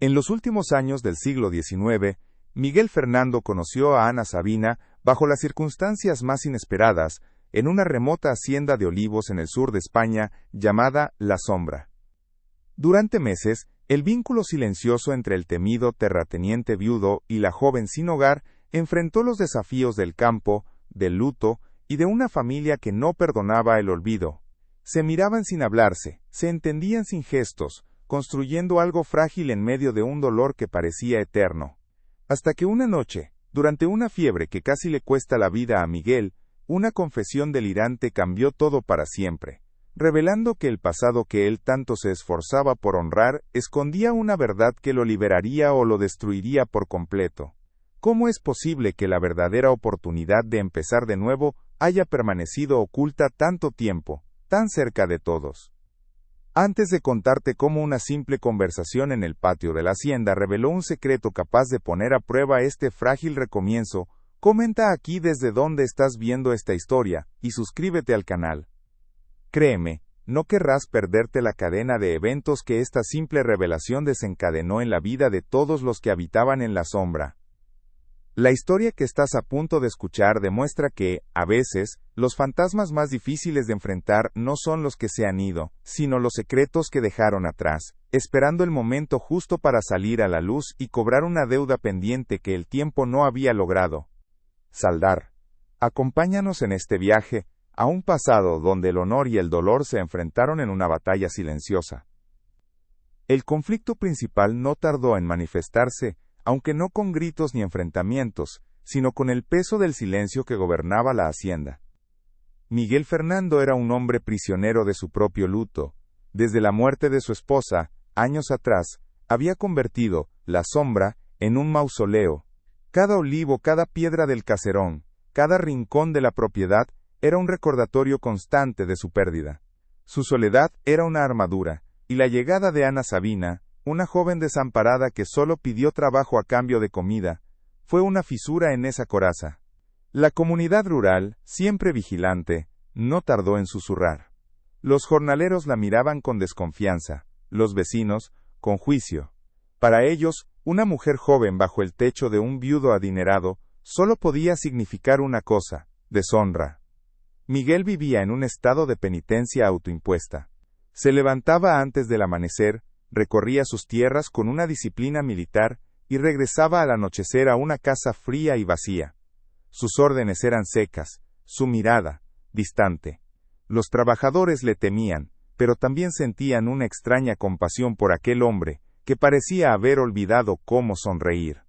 En los últimos años del siglo XIX, Miguel Fernando conoció a Ana Sabina bajo las circunstancias más inesperadas, en una remota hacienda de olivos en el sur de España llamada La Sombra. Durante meses, el vínculo silencioso entre el temido terrateniente viudo y la joven sin hogar enfrentó los desafíos del campo, del luto y de una familia que no perdonaba el olvido. Se miraban sin hablarse, se entendían sin gestos, construyendo algo frágil en medio de un dolor que parecía eterno. Hasta que una noche, durante una fiebre que casi le cuesta la vida a Miguel, una confesión delirante cambió todo para siempre, revelando que el pasado que él tanto se esforzaba por honrar escondía una verdad que lo liberaría o lo destruiría por completo. ¿Cómo es posible que la verdadera oportunidad de empezar de nuevo haya permanecido oculta tanto tiempo, tan cerca de todos? Antes de contarte cómo una simple conversación en el patio de la hacienda reveló un secreto capaz de poner a prueba este frágil recomienzo, comenta aquí desde dónde estás viendo esta historia, y suscríbete al canal. Créeme, no querrás perderte la cadena de eventos que esta simple revelación desencadenó en la vida de todos los que habitaban en la sombra. La historia que estás a punto de escuchar demuestra que, a veces, los fantasmas más difíciles de enfrentar no son los que se han ido, sino los secretos que dejaron atrás, esperando el momento justo para salir a la luz y cobrar una deuda pendiente que el tiempo no había logrado saldar. Acompáñanos en este viaje a un pasado donde el honor y el dolor se enfrentaron en una batalla silenciosa. El conflicto principal no tardó en manifestarse, aunque no con gritos ni enfrentamientos, sino con el peso del silencio que gobernaba la hacienda. Miguel Fernando era un hombre prisionero de su propio luto. Desde la muerte de su esposa, años atrás, había convertido La Sombra en un mausoleo. Cada olivo, cada piedra del caserón, cada rincón de la propiedad era un recordatorio constante de su pérdida. Su soledad era una armadura, y la llegada de Ana Sabina, una joven desamparada que solo pidió trabajo a cambio de comida, fue una fisura en esa coraza. La comunidad rural, siempre vigilante, no tardó en susurrar. Los jornaleros la miraban con desconfianza, los vecinos, con juicio. Para ellos, una mujer joven bajo el techo de un viudo adinerado, solo podía significar una cosa: deshonra. Miguel vivía en un estado de penitencia autoimpuesta. Se levantaba antes del amanecer, recorría sus tierras con una disciplina militar, y regresaba al anochecer a una casa fría y vacía. Sus órdenes eran secas, su mirada, distante. Los trabajadores le temían, pero también sentían una extraña compasión por aquel hombre, que parecía haber olvidado cómo sonreír.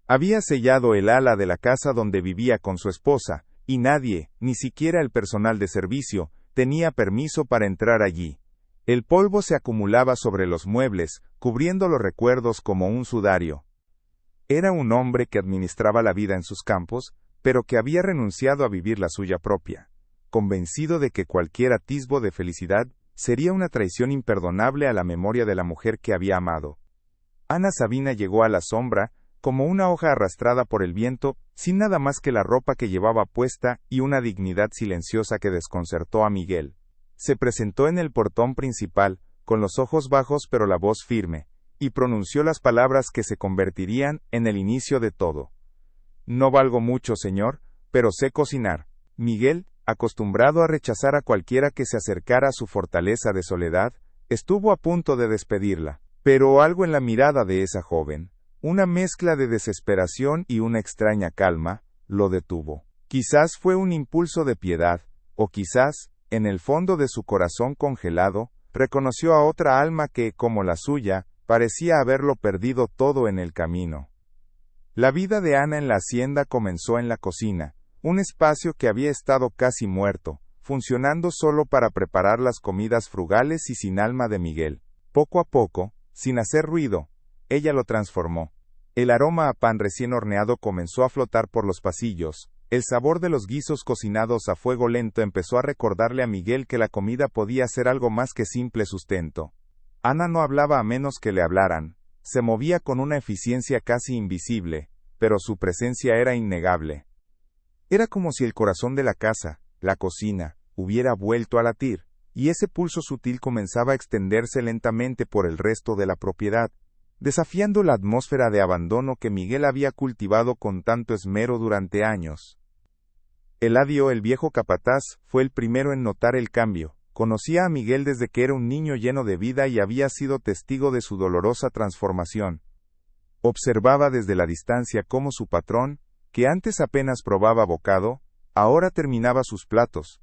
Había sellado el ala de la casa donde vivía con su esposa, y nadie, ni siquiera el personal de servicio, tenía permiso para entrar allí. El polvo se acumulaba sobre los muebles, cubriendo los recuerdos como un sudario. Era un hombre que administraba la vida en sus campos, pero que había renunciado a vivir la suya propia, convencido de que cualquier atisbo de felicidad sería una traición imperdonable a la memoria de la mujer que había amado. Ana Sabina llegó a La Sombra, como una hoja arrastrada por el viento, sin nada más que la ropa que llevaba puesta y una dignidad silenciosa que desconcertó a Miguel. Se presentó en el portón principal, con los ojos bajos pero la voz firme, y pronunció las palabras que se convertirían en el inicio de todo. «No valgo mucho, señor, pero sé cocinar». Miguel, acostumbrado a rechazar a cualquiera que se acercara a su fortaleza de soledad, estuvo a punto de despedirla, pero algo en la mirada de esa joven, una mezcla de desesperación y una extraña calma, lo detuvo. Quizás fue un impulso de piedad, o quizás, en el fondo de su corazón congelado, reconoció a otra alma que, como la suya, parecía haberlo perdido todo en el camino. La vida de Ana en la hacienda comenzó en la cocina, un espacio que había estado casi muerto, funcionando solo para preparar las comidas frugales y sin alma de Miguel. Poco a poco, sin hacer ruido, ella lo transformó. El aroma a pan recién horneado comenzó a flotar por los pasillos. El sabor de los guisos cocinados a fuego lento empezó a recordarle a Miguel que la comida podía ser algo más que simple sustento. Ana no hablaba a menos que le hablaran. Se movía con una eficiencia casi invisible, pero su presencia era innegable. Era como si el corazón de la casa, la cocina, hubiera vuelto a latir, y ese pulso sutil comenzaba a extenderse lentamente por el resto de la propiedad. desafiando la atmósfera de abandono que Miguel había cultivado con tanto esmero durante años. Eladio, el viejo capataz, fue el primero en notar el cambio. Conocía a Miguel desde que era un niño lleno de vida y había sido testigo de su dolorosa transformación. Observaba desde la distancia cómo su patrón, que antes apenas probaba bocado, ahora terminaba sus platos.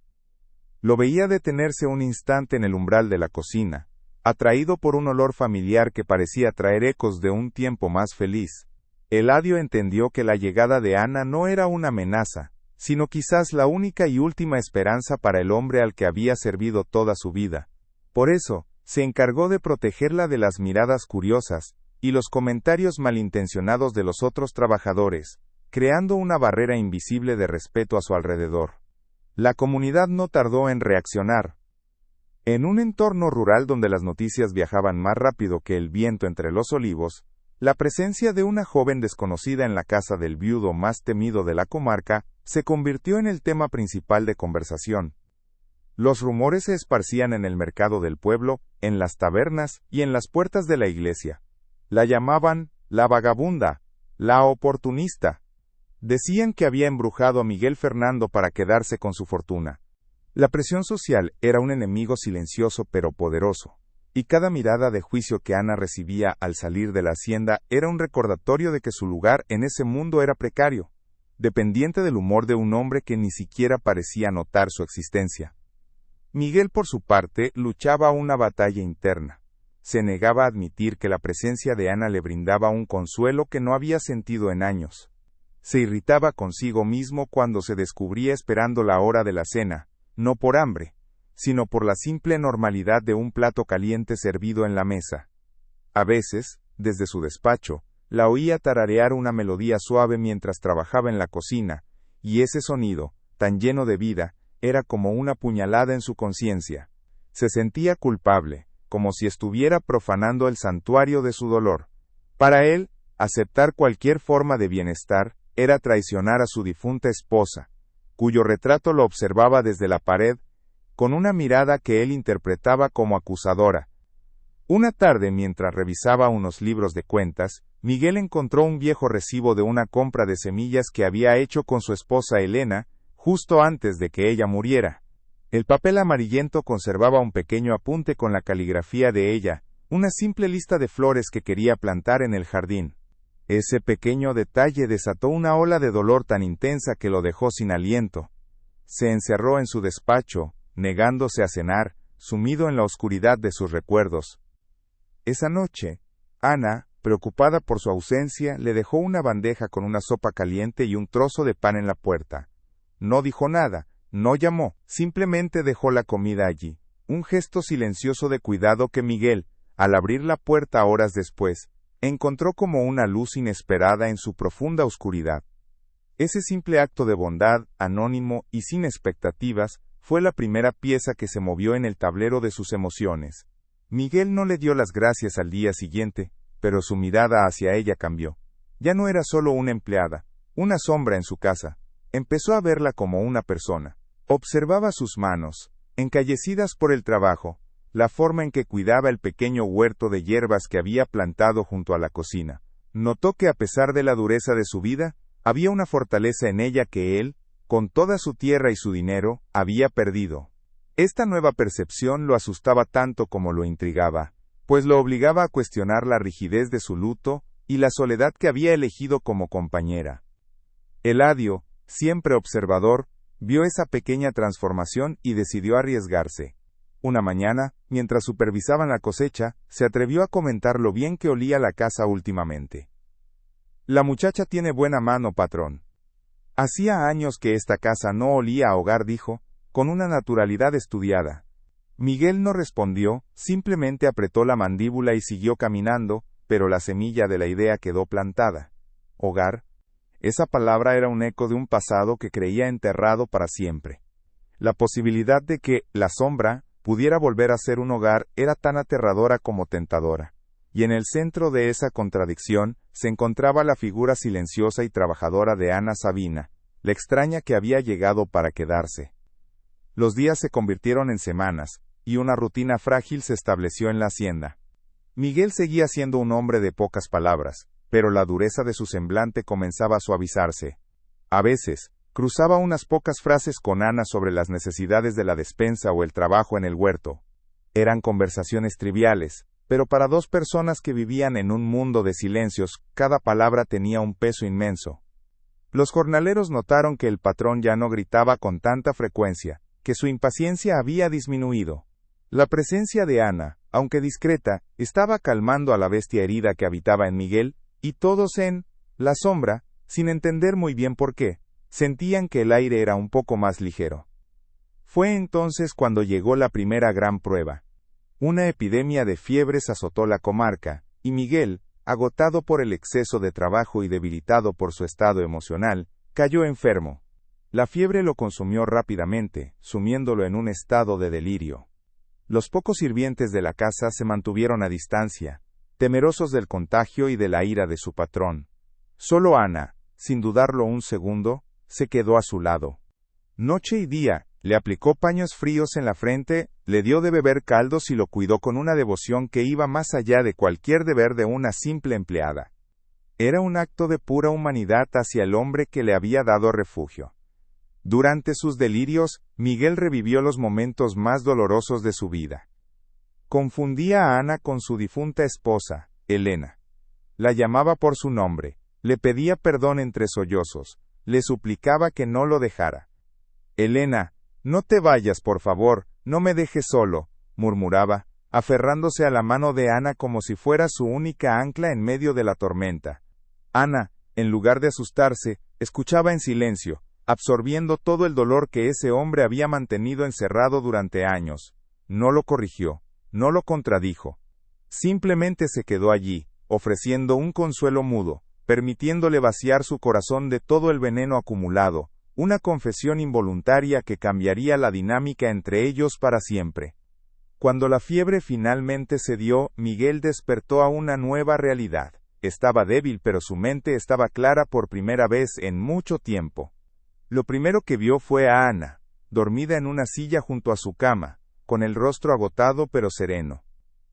Lo veía detenerse un instante en el umbral de la cocina, atraído por un olor familiar que parecía traer ecos de un tiempo más feliz. Eladio entendió que la llegada de Ana no era una amenaza, sino quizás la única y última esperanza para el hombre al que había servido toda su vida. Por eso, se encargó de protegerla de las miradas curiosas y los comentarios malintencionados de los otros trabajadores, creando una barrera invisible de respeto a su alrededor. La comunidad no tardó en reaccionar. En un entorno rural donde las noticias viajaban más rápido que el viento entre los olivos, la presencia de una joven desconocida en la casa del viudo más temido de la comarca se convirtió en el tema principal de conversación. Los rumores se esparcían en el mercado del pueblo, en las tabernas y en las puertas de la iglesia. La llamaban la vagabunda, la oportunista. Decían que había embrujado a Miguel Fernando para quedarse con su fortuna. La presión social era un enemigo silencioso pero poderoso, y cada mirada de juicio que Ana recibía al salir de la hacienda era un recordatorio de que su lugar en ese mundo era precario, dependiente del humor de un hombre que ni siquiera parecía notar su existencia. Miguel, por su parte, luchaba una batalla interna. Se negaba a admitir que la presencia de Ana le brindaba un consuelo que no había sentido en años. Se irritaba consigo mismo cuando se descubría esperando la hora de la cena, no por hambre, sino por la simple normalidad de un plato caliente servido en la mesa. A veces, desde su despacho, la oía tararear una melodía suave mientras trabajaba en la cocina, y ese sonido, tan lleno de vida, era como una puñalada en su conciencia. Se sentía culpable, como si estuviera profanando el santuario de su dolor. Para él, aceptar cualquier forma de bienestar era traicionar a su difunta esposa, cuyo retrato lo observaba desde la pared, con una mirada que él interpretaba como acusadora. Una tarde, mientras revisaba unos libros de cuentas, Miguel encontró un viejo recibo de una compra de semillas que había hecho con su esposa Elena, justo antes de que ella muriera. El papel amarillento conservaba un pequeño apunte con la caligrafía de ella, una simple lista de flores que quería plantar en el jardín. Ese pequeño detalle desató una ola de dolor tan intensa que lo dejó sin aliento. Se encerró en su despacho, negándose a cenar, sumido en la oscuridad de sus recuerdos. Esa noche, Ana, preocupada por su ausencia, le dejó una bandeja con una sopa caliente y un trozo de pan en la puerta. No dijo nada, no llamó, simplemente dejó la comida allí, un gesto silencioso de cuidado que Miguel, al abrir la puerta horas después, encontró como una luz inesperada en su profunda oscuridad. Ese simple acto de bondad, anónimo y sin expectativas, fue la primera pieza que se movió en el tablero de sus emociones. Miguel no le dio las gracias al día siguiente, pero su mirada hacia ella cambió. Ya no era solo una empleada, una sombra en su casa. Empezó a verla como una persona. Observaba sus manos, encallecidas por el trabajo, la forma en que cuidaba el pequeño huerto de hierbas que había plantado junto a la cocina. Notó que a pesar de la dureza de su vida, había una fortaleza en ella que él, con toda su tierra y su dinero, había perdido. Esta nueva percepción lo asustaba tanto como lo intrigaba, pues lo obligaba a cuestionar la rigidez de su luto y la soledad que había elegido como compañera. Eladio, siempre observador, vio esa pequeña transformación y decidió arriesgarse. Una mañana, mientras supervisaban la cosecha, se atrevió a comentar lo bien que olía la casa últimamente. La muchacha tiene buena mano, patrón. Hacía años que esta casa no olía a hogar, dijo, con una naturalidad estudiada. Miguel no respondió, simplemente apretó la mandíbula y siguió caminando, pero la semilla de la idea quedó plantada. Hogar. Esa palabra era un eco de un pasado que creía enterrado para siempre. La posibilidad de que la sombra pudiera volver a ser un hogar era tan aterradora como tentadora. Y en el centro de esa contradicción se encontraba la figura silenciosa y trabajadora de Ana Sabina, la extraña que había llegado para quedarse. Los días se convirtieron en semanas, y una rutina frágil se estableció en la hacienda. Miguel seguía siendo un hombre de pocas palabras, pero la dureza de su semblante comenzaba a suavizarse. A veces, cruzaba unas pocas frases con Ana sobre las necesidades de la despensa o el trabajo en el huerto. Eran conversaciones triviales, pero para dos personas que vivían en un mundo de silencios, cada palabra tenía un peso inmenso. Los jornaleros notaron que el patrón ya no gritaba con tanta frecuencia, que su impaciencia había disminuido. La presencia de Ana, aunque discreta, estaba calmando a la bestia herida que habitaba en Miguel, y todos en la sombra, sin entender muy bien por qué, sentían que el aire era un poco más ligero. Fue entonces cuando llegó la primera gran prueba. Una epidemia de fiebres azotó la comarca, y Miguel, agotado por el exceso de trabajo y debilitado por su estado emocional, cayó enfermo. La fiebre lo consumió rápidamente, sumiéndolo en un estado de delirio. Los pocos sirvientes de la casa se mantuvieron a distancia, temerosos del contagio y de la ira de su patrón. Solo Ana, sin dudarlo un segundo, se quedó a su lado. Noche y día, le aplicó paños fríos en la frente, le dio de beber caldos y lo cuidó con una devoción que iba más allá de cualquier deber de una simple empleada. Era un acto de pura humanidad hacia el hombre que le había dado refugio. Durante sus delirios, Miguel revivió los momentos más dolorosos de su vida. Confundía a Ana con su difunta esposa, Elena. La llamaba por su nombre, le pedía perdón entre sollozos, le suplicaba que no lo dejara. Elena, no te vayas, por favor, no me dejes solo, murmuraba, aferrándose a la mano de Ana como si fuera su única ancla en medio de la tormenta. Ana, en lugar de asustarse, escuchaba en silencio, absorbiendo todo el dolor que ese hombre había mantenido encerrado durante años. No lo corrigió, no lo contradijo. Simplemente se quedó allí, ofreciendo un consuelo mudo, permitiéndole vaciar su corazón de todo el veneno acumulado, una confesión involuntaria que cambiaría la dinámica entre ellos para siempre. Cuando la fiebre finalmente cedió, Miguel despertó a una nueva realidad. Estaba débil, pero su mente estaba clara por primera vez en mucho tiempo. Lo primero que vio fue a Ana, dormida en una silla junto a su cama, con el rostro agotado pero sereno.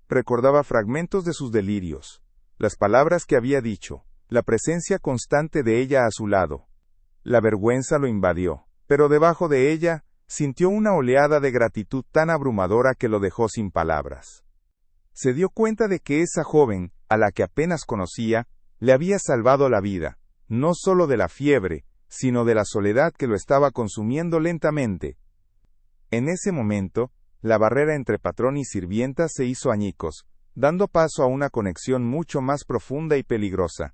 Recordaba fragmentos de sus delirios, las palabras que había dicho, la presencia constante de ella a su lado. La vergüenza lo invadió, pero debajo de ella, sintió una oleada de gratitud tan abrumadora que lo dejó sin palabras. Se dio cuenta de que esa joven, a la que apenas conocía, le había salvado la vida, no solo de la fiebre, sino de la soledad que lo estaba consumiendo lentamente. En ese momento, la barrera entre patrón y sirvienta se hizo añicos, dando paso a una conexión mucho más profunda y peligrosa.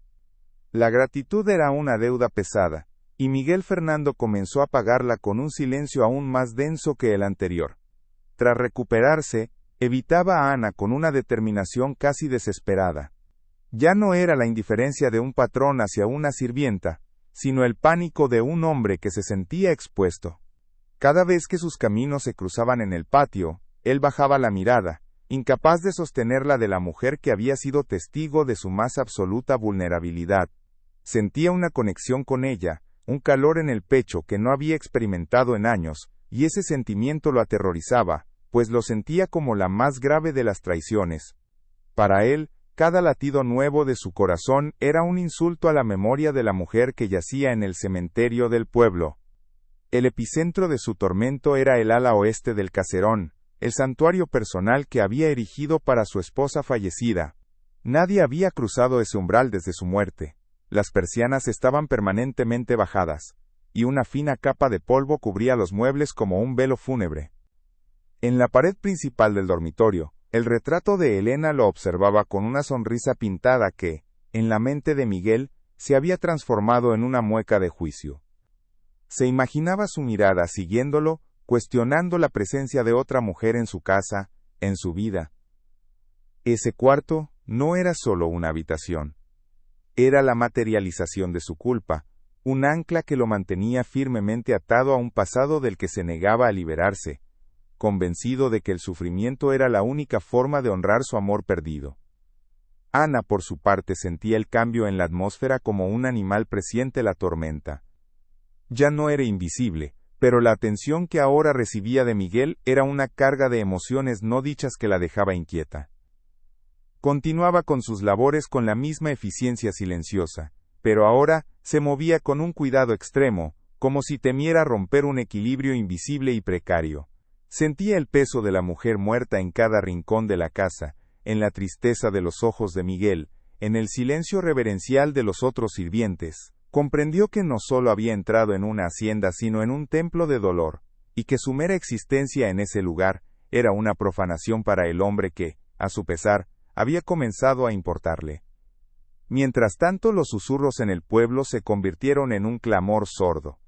La gratitud era una deuda pesada, y Miguel Fernando comenzó a pagarla con un silencio aún más denso que el anterior. Tras recuperarse, evitaba a Ana con una determinación casi desesperada. Ya no era la indiferencia de un patrón hacia una sirvienta, sino el pánico de un hombre que se sentía expuesto. Cada vez que sus caminos se cruzaban en el patio, él bajaba la mirada, incapaz de sostener la de la mujer que había sido testigo de su más absoluta vulnerabilidad. Sentía una conexión con ella, un calor en el pecho que no había experimentado en años, y ese sentimiento lo aterrorizaba, pues lo sentía como la más grave de las traiciones. Para él, cada latido nuevo de su corazón era un insulto a la memoria de la mujer que yacía en el cementerio del pueblo. El epicentro de su tormento era el ala oeste del caserón, el santuario personal que había erigido para su esposa fallecida. Nadie había cruzado ese umbral desde su muerte. Las persianas estaban permanentemente bajadas, y una fina capa de polvo cubría los muebles como un velo fúnebre. En la pared principal del dormitorio, el retrato de Elena lo observaba con una sonrisa pintada que, en la mente de Miguel, se había transformado en una mueca de juicio. Se imaginaba su mirada siguiéndolo, cuestionando la presencia de otra mujer en su casa, en su vida. Ese cuarto no era solo una habitación. Era la materialización de su culpa, un ancla que lo mantenía firmemente atado a un pasado del que se negaba a liberarse, convencido de que el sufrimiento era la única forma de honrar su amor perdido. Ana, por su parte, sentía el cambio en la atmósfera como un animal presiente la tormenta. Ya no era invisible, pero la atención que ahora recibía de Miguel era una carga de emociones no dichas que la dejaba inquieta. Continuaba con sus labores con la misma eficiencia silenciosa, pero ahora se movía con un cuidado extremo, como si temiera romper un equilibrio invisible y precario. Sentía el peso de la mujer muerta en cada rincón de la casa, en la tristeza de los ojos de Miguel, en el silencio reverencial de los otros sirvientes. Comprendió que no solo había entrado en una hacienda sino en un templo de dolor, y que su mera existencia en ese lugar era una profanación para el hombre que, a su pesar, había comenzado a importarle. Mientras tanto, los susurros en el pueblo se convirtieron en un clamor sordo.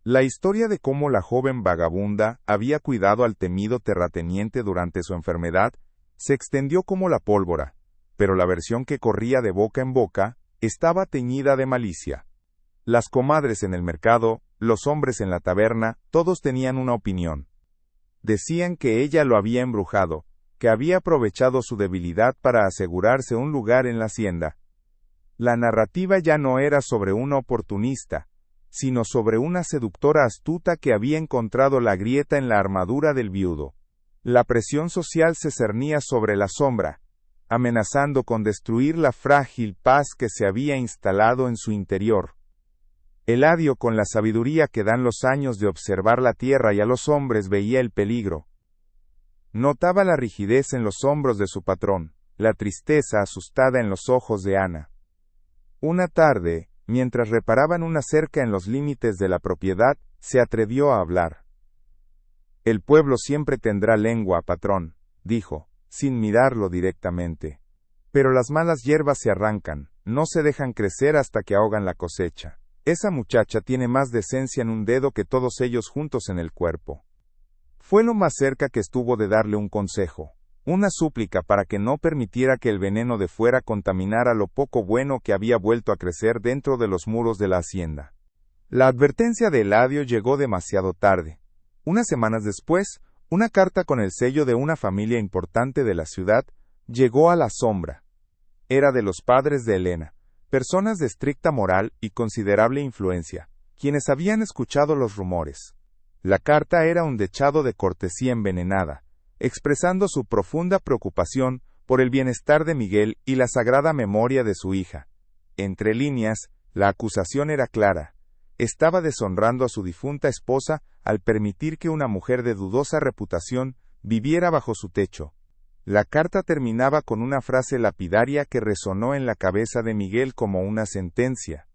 La historia de cómo la joven vagabunda había cuidado al temido terrateniente durante su enfermedad se extendió como la pólvora, pero la versión que corría de boca en boca estaba teñida de malicia. Las comadres en el mercado, los hombres en la taberna, todos tenían una opinión. Decían que ella lo había embrujado, que había aprovechado su debilidad para asegurarse un lugar en la hacienda. La narrativa ya no era sobre una oportunista, sino sobre una seductora astuta que había encontrado la grieta en la armadura del viudo. La presión social se cernía sobre la sombra, amenazando con destruir la frágil paz que se había instalado en su interior. Eladio, con la sabiduría que dan los años de observar la tierra y a los hombres, veía el peligro. Notaba la rigidez en los hombros de su patrón, la tristeza asustada en los ojos de Ana. Una tarde, mientras reparaban una cerca en los límites de la propiedad, se atrevió a hablar. «El pueblo siempre tendrá lengua, patrón», dijo, sin mirarlo directamente. «Pero las malas hierbas se arrancan, no se dejan crecer hasta que ahogan la cosecha. Esa muchacha tiene más decencia en un dedo que todos ellos juntos en el cuerpo». Fue lo más cerca que estuvo de darle un consejo, una súplica para que no permitiera que el veneno de fuera contaminara lo poco bueno que había vuelto a crecer dentro de los muros de la hacienda. La advertencia de Eladio llegó demasiado tarde. Unas semanas después, una carta con el sello de una familia importante de la ciudad llegó a la sombra. Era de los padres de Elena, personas de estricta moral y considerable influencia, quienes habían escuchado los rumores. La carta era un dechado de cortesía envenenada, expresando su profunda preocupación por el bienestar de Miguel y la sagrada memoria de su hija. Entre líneas, la acusación era clara. Estaba deshonrando a su difunta esposa al permitir que una mujer de dudosa reputación viviera bajo su techo. La carta terminaba con una frase lapidaria que resonó en la cabeza de Miguel como una sentencia.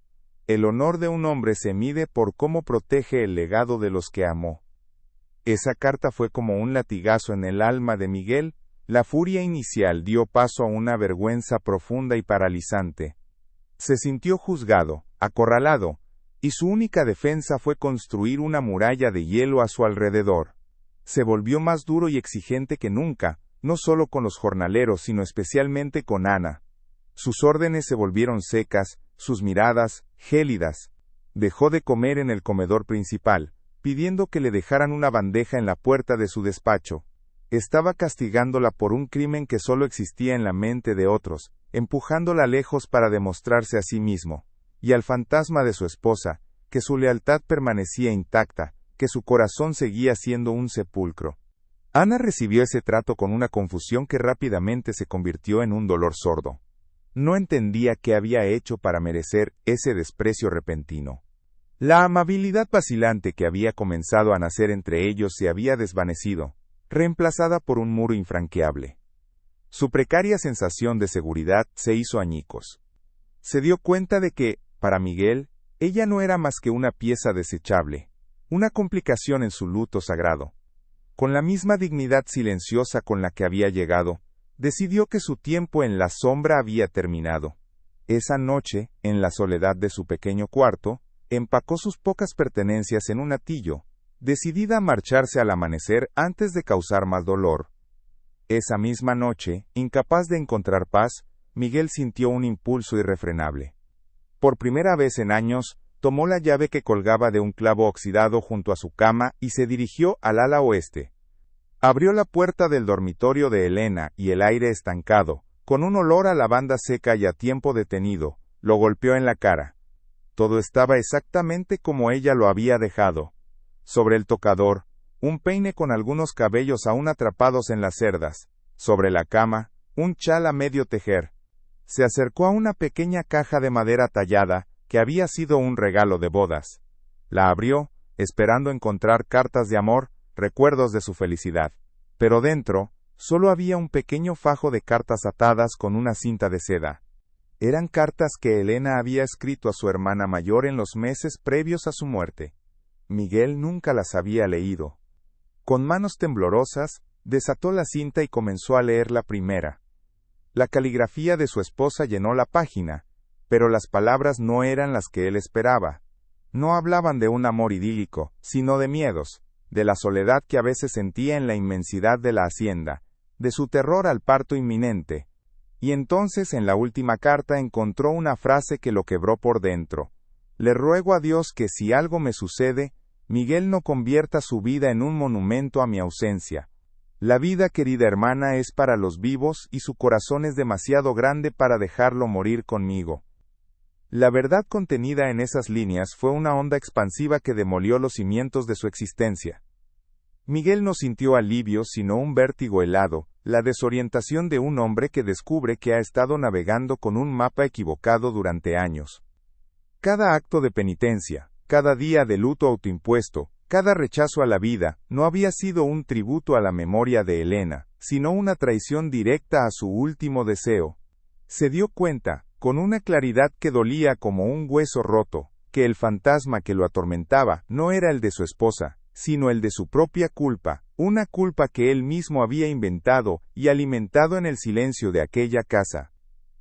El honor de un hombre se mide por cómo protege el legado de los que amó. Esa carta fue como un latigazo en el alma de Miguel. La furia inicial dio paso a una vergüenza profunda y paralizante. Se sintió juzgado, acorralado, y su única defensa fue construir una muralla de hielo a su alrededor. Se volvió más duro y exigente que nunca, no solo con los jornaleros sino especialmente con Ana. Sus órdenes se volvieron secas, sus miradas, gélidas. Dejó de comer en el comedor principal, pidiendo que le dejaran una bandeja en la puerta de su despacho. Estaba castigándola por un crimen que solo existía en la mente de otros, empujándola lejos para demostrarse a sí mismo, y al fantasma de su esposa, que su lealtad permanecía intacta, que su corazón seguía siendo un sepulcro. Ana recibió ese trato con una confusión que rápidamente se convirtió en un dolor sordo. No entendía qué había hecho para merecer ese desprecio repentino. La amabilidad vacilante que había comenzado a nacer entre ellos se había desvanecido, reemplazada por un muro infranqueable. Su precaria sensación de seguridad se hizo añicos. Se dio cuenta de que, para Miguel, ella no era más que una pieza desechable, una complicación en su luto sagrado. Con la misma dignidad silenciosa con la que había llegado, decidió que su tiempo en la sombra había terminado. Esa noche, en la soledad de su pequeño cuarto, empacó sus pocas pertenencias en un atillo, decidida a marcharse al amanecer antes de causar más dolor. Esa misma noche, incapaz de encontrar paz, Miguel sintió un impulso irrefrenable. Por primera vez en años, tomó la llave que colgaba de un clavo oxidado junto a su cama y se dirigió al ala oeste. Abrió la puerta del dormitorio de Elena y el aire estancado, con un olor a lavanda seca y a tiempo detenido, lo golpeó en la cara. Todo estaba exactamente como ella lo había dejado. Sobre el tocador, un peine con algunos cabellos aún atrapados en las cerdas. Sobre la cama, un chal a medio tejer. Se acercó a una pequeña caja de madera tallada, que había sido un regalo de bodas. La abrió, esperando encontrar cartas de amor, recuerdos de su felicidad. Pero dentro, solo había un pequeño fajo de cartas atadas con una cinta de seda. Eran cartas que Elena había escrito a su hermana mayor en los meses previos a su muerte. Miguel nunca las había leído. Con manos temblorosas, desató la cinta y comenzó a leer la primera. La caligrafía de su esposa llenó la página, pero las palabras no eran las que él esperaba. No hablaban de un amor idílico, sino de miedos, de la soledad que a veces sentía en la inmensidad de la hacienda, de su terror al parto inminente. Y entonces en la última carta encontró una frase que lo quebró por dentro. Le ruego a Dios que si algo me sucede, Miguel no convierta su vida en un monumento a mi ausencia. La vida, querida hermana, es para los vivos y su corazón es demasiado grande para dejarlo morir conmigo. La verdad contenida en esas líneas fue una onda expansiva que demolió los cimientos de su existencia. Miguel no sintió alivio sino un vértigo helado, la desorientación de un hombre que descubre que ha estado navegando con un mapa equivocado durante años. Cada acto de penitencia, cada día de luto autoimpuesto, cada rechazo a la vida, no había sido un tributo a la memoria de Elena, sino una traición directa a su último deseo. Se dio cuenta, con una claridad que dolía como un hueso roto, que el fantasma que lo atormentaba no era el de su esposa, sino el de su propia culpa, una culpa que él mismo había inventado y alimentado en el silencio de aquella casa.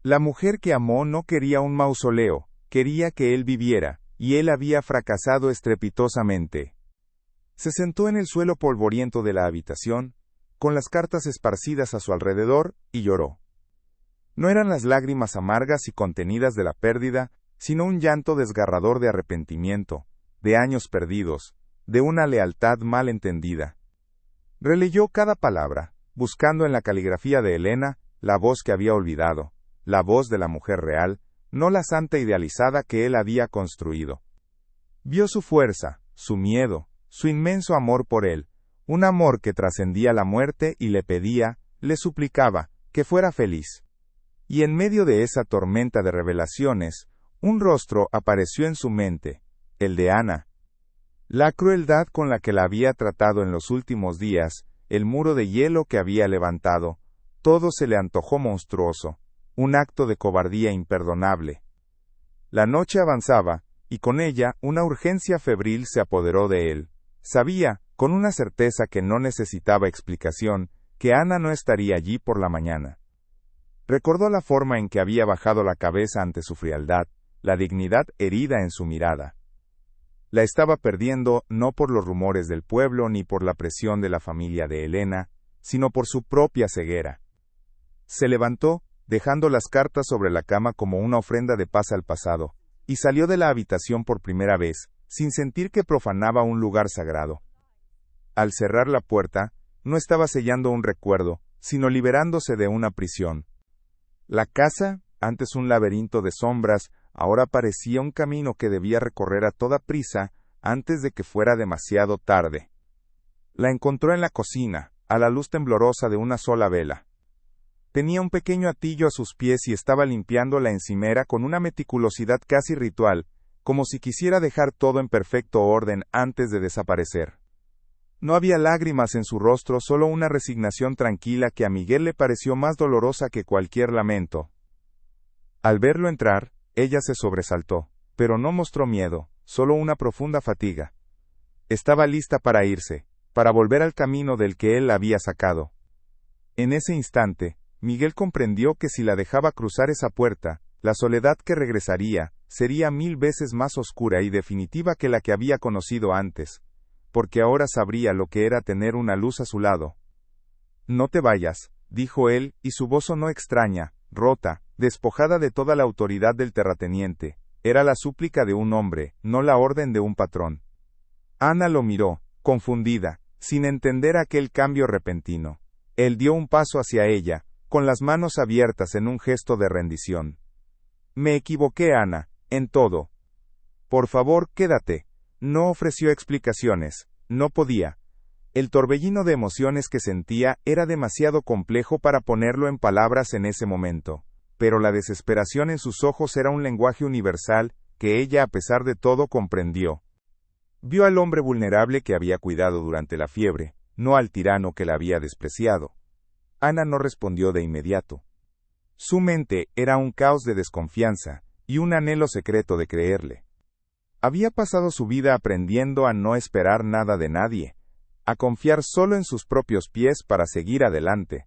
La mujer que amó no quería un mausoleo, quería que él viviera, y él había fracasado estrepitosamente. Se sentó en el suelo polvoriento de la habitación, con las cartas esparcidas a su alrededor, y lloró. No eran las lágrimas amargas y contenidas de la pérdida, sino un llanto desgarrador de arrepentimiento, de años perdidos, de una lealtad mal entendida. Releyó cada palabra, buscando en la caligrafía de Elena, la voz que había olvidado, la voz de la mujer real, no la santa idealizada que él había construido. Vio su fuerza, su miedo, su inmenso amor por él, un amor que trascendía la muerte y le pedía, le suplicaba, que fuera feliz. Y en medio de esa tormenta de revelaciones, un rostro apareció en su mente, el de Ana. La crueldad con la que la había tratado en los últimos días, el muro de hielo que había levantado, todo se le antojó monstruoso, un acto de cobardía imperdonable. La noche avanzaba, y con ella una urgencia febril se apoderó de él. Sabía, con una certeza que no necesitaba explicación, que Ana no estaría allí por la mañana. Recordó la forma en que había bajado la cabeza ante su frialdad, la dignidad herida en su mirada. La estaba perdiendo no por los rumores del pueblo ni por la presión de la familia de Elena, sino por su propia ceguera. Se levantó, dejando las cartas sobre la cama como una ofrenda de paz al pasado, y salió de la habitación por primera vez, sin sentir que profanaba un lugar sagrado. Al cerrar la puerta, no estaba sellando un recuerdo, sino liberándose de una prisión. La casa, antes un laberinto de sombras, ahora parecía un camino que debía recorrer a toda prisa antes de que fuera demasiado tarde. La encontró en la cocina, a la luz temblorosa de una sola vela. Tenía un pequeño atillo a sus pies y estaba limpiando la encimera con una meticulosidad casi ritual, como si quisiera dejar todo en perfecto orden antes de desaparecer. No había lágrimas en su rostro, solo una resignación tranquila que a Miguel le pareció más dolorosa que cualquier lamento. Al verlo entrar, ella se sobresaltó, pero no mostró miedo, solo una profunda fatiga. Estaba lista para irse, para volver al camino del que él la había sacado. En ese instante, Miguel comprendió que si la dejaba cruzar esa puerta, la soledad que regresaría sería 1000 veces más oscura y definitiva que la que había conocido antes, porque ahora sabría lo que era tener una luz a su lado. «No te vayas», dijo él, y su voz sonó extraña, rota, despojada de toda la autoridad del terrateniente. Era la súplica de un hombre, no la orden de un patrón. Ana lo miró, confundida, sin entender aquel cambio repentino. Él dio un paso hacia ella, con las manos abiertas en un gesto de rendición. «Me equivoqué, Ana, en todo. Por favor, quédate». No ofreció explicaciones, no podía. El torbellino de emociones que sentía era demasiado complejo para ponerlo en palabras en ese momento, pero la desesperación en sus ojos era un lenguaje universal que ella a pesar de todo comprendió. Vio al hombre vulnerable que había cuidado durante la fiebre, no al tirano que la había despreciado. Ana no respondió de inmediato. Su mente era un caos de desconfianza y un anhelo secreto de creerle. Había pasado su vida aprendiendo a no esperar nada de nadie, a confiar solo en sus propios pies para seguir adelante.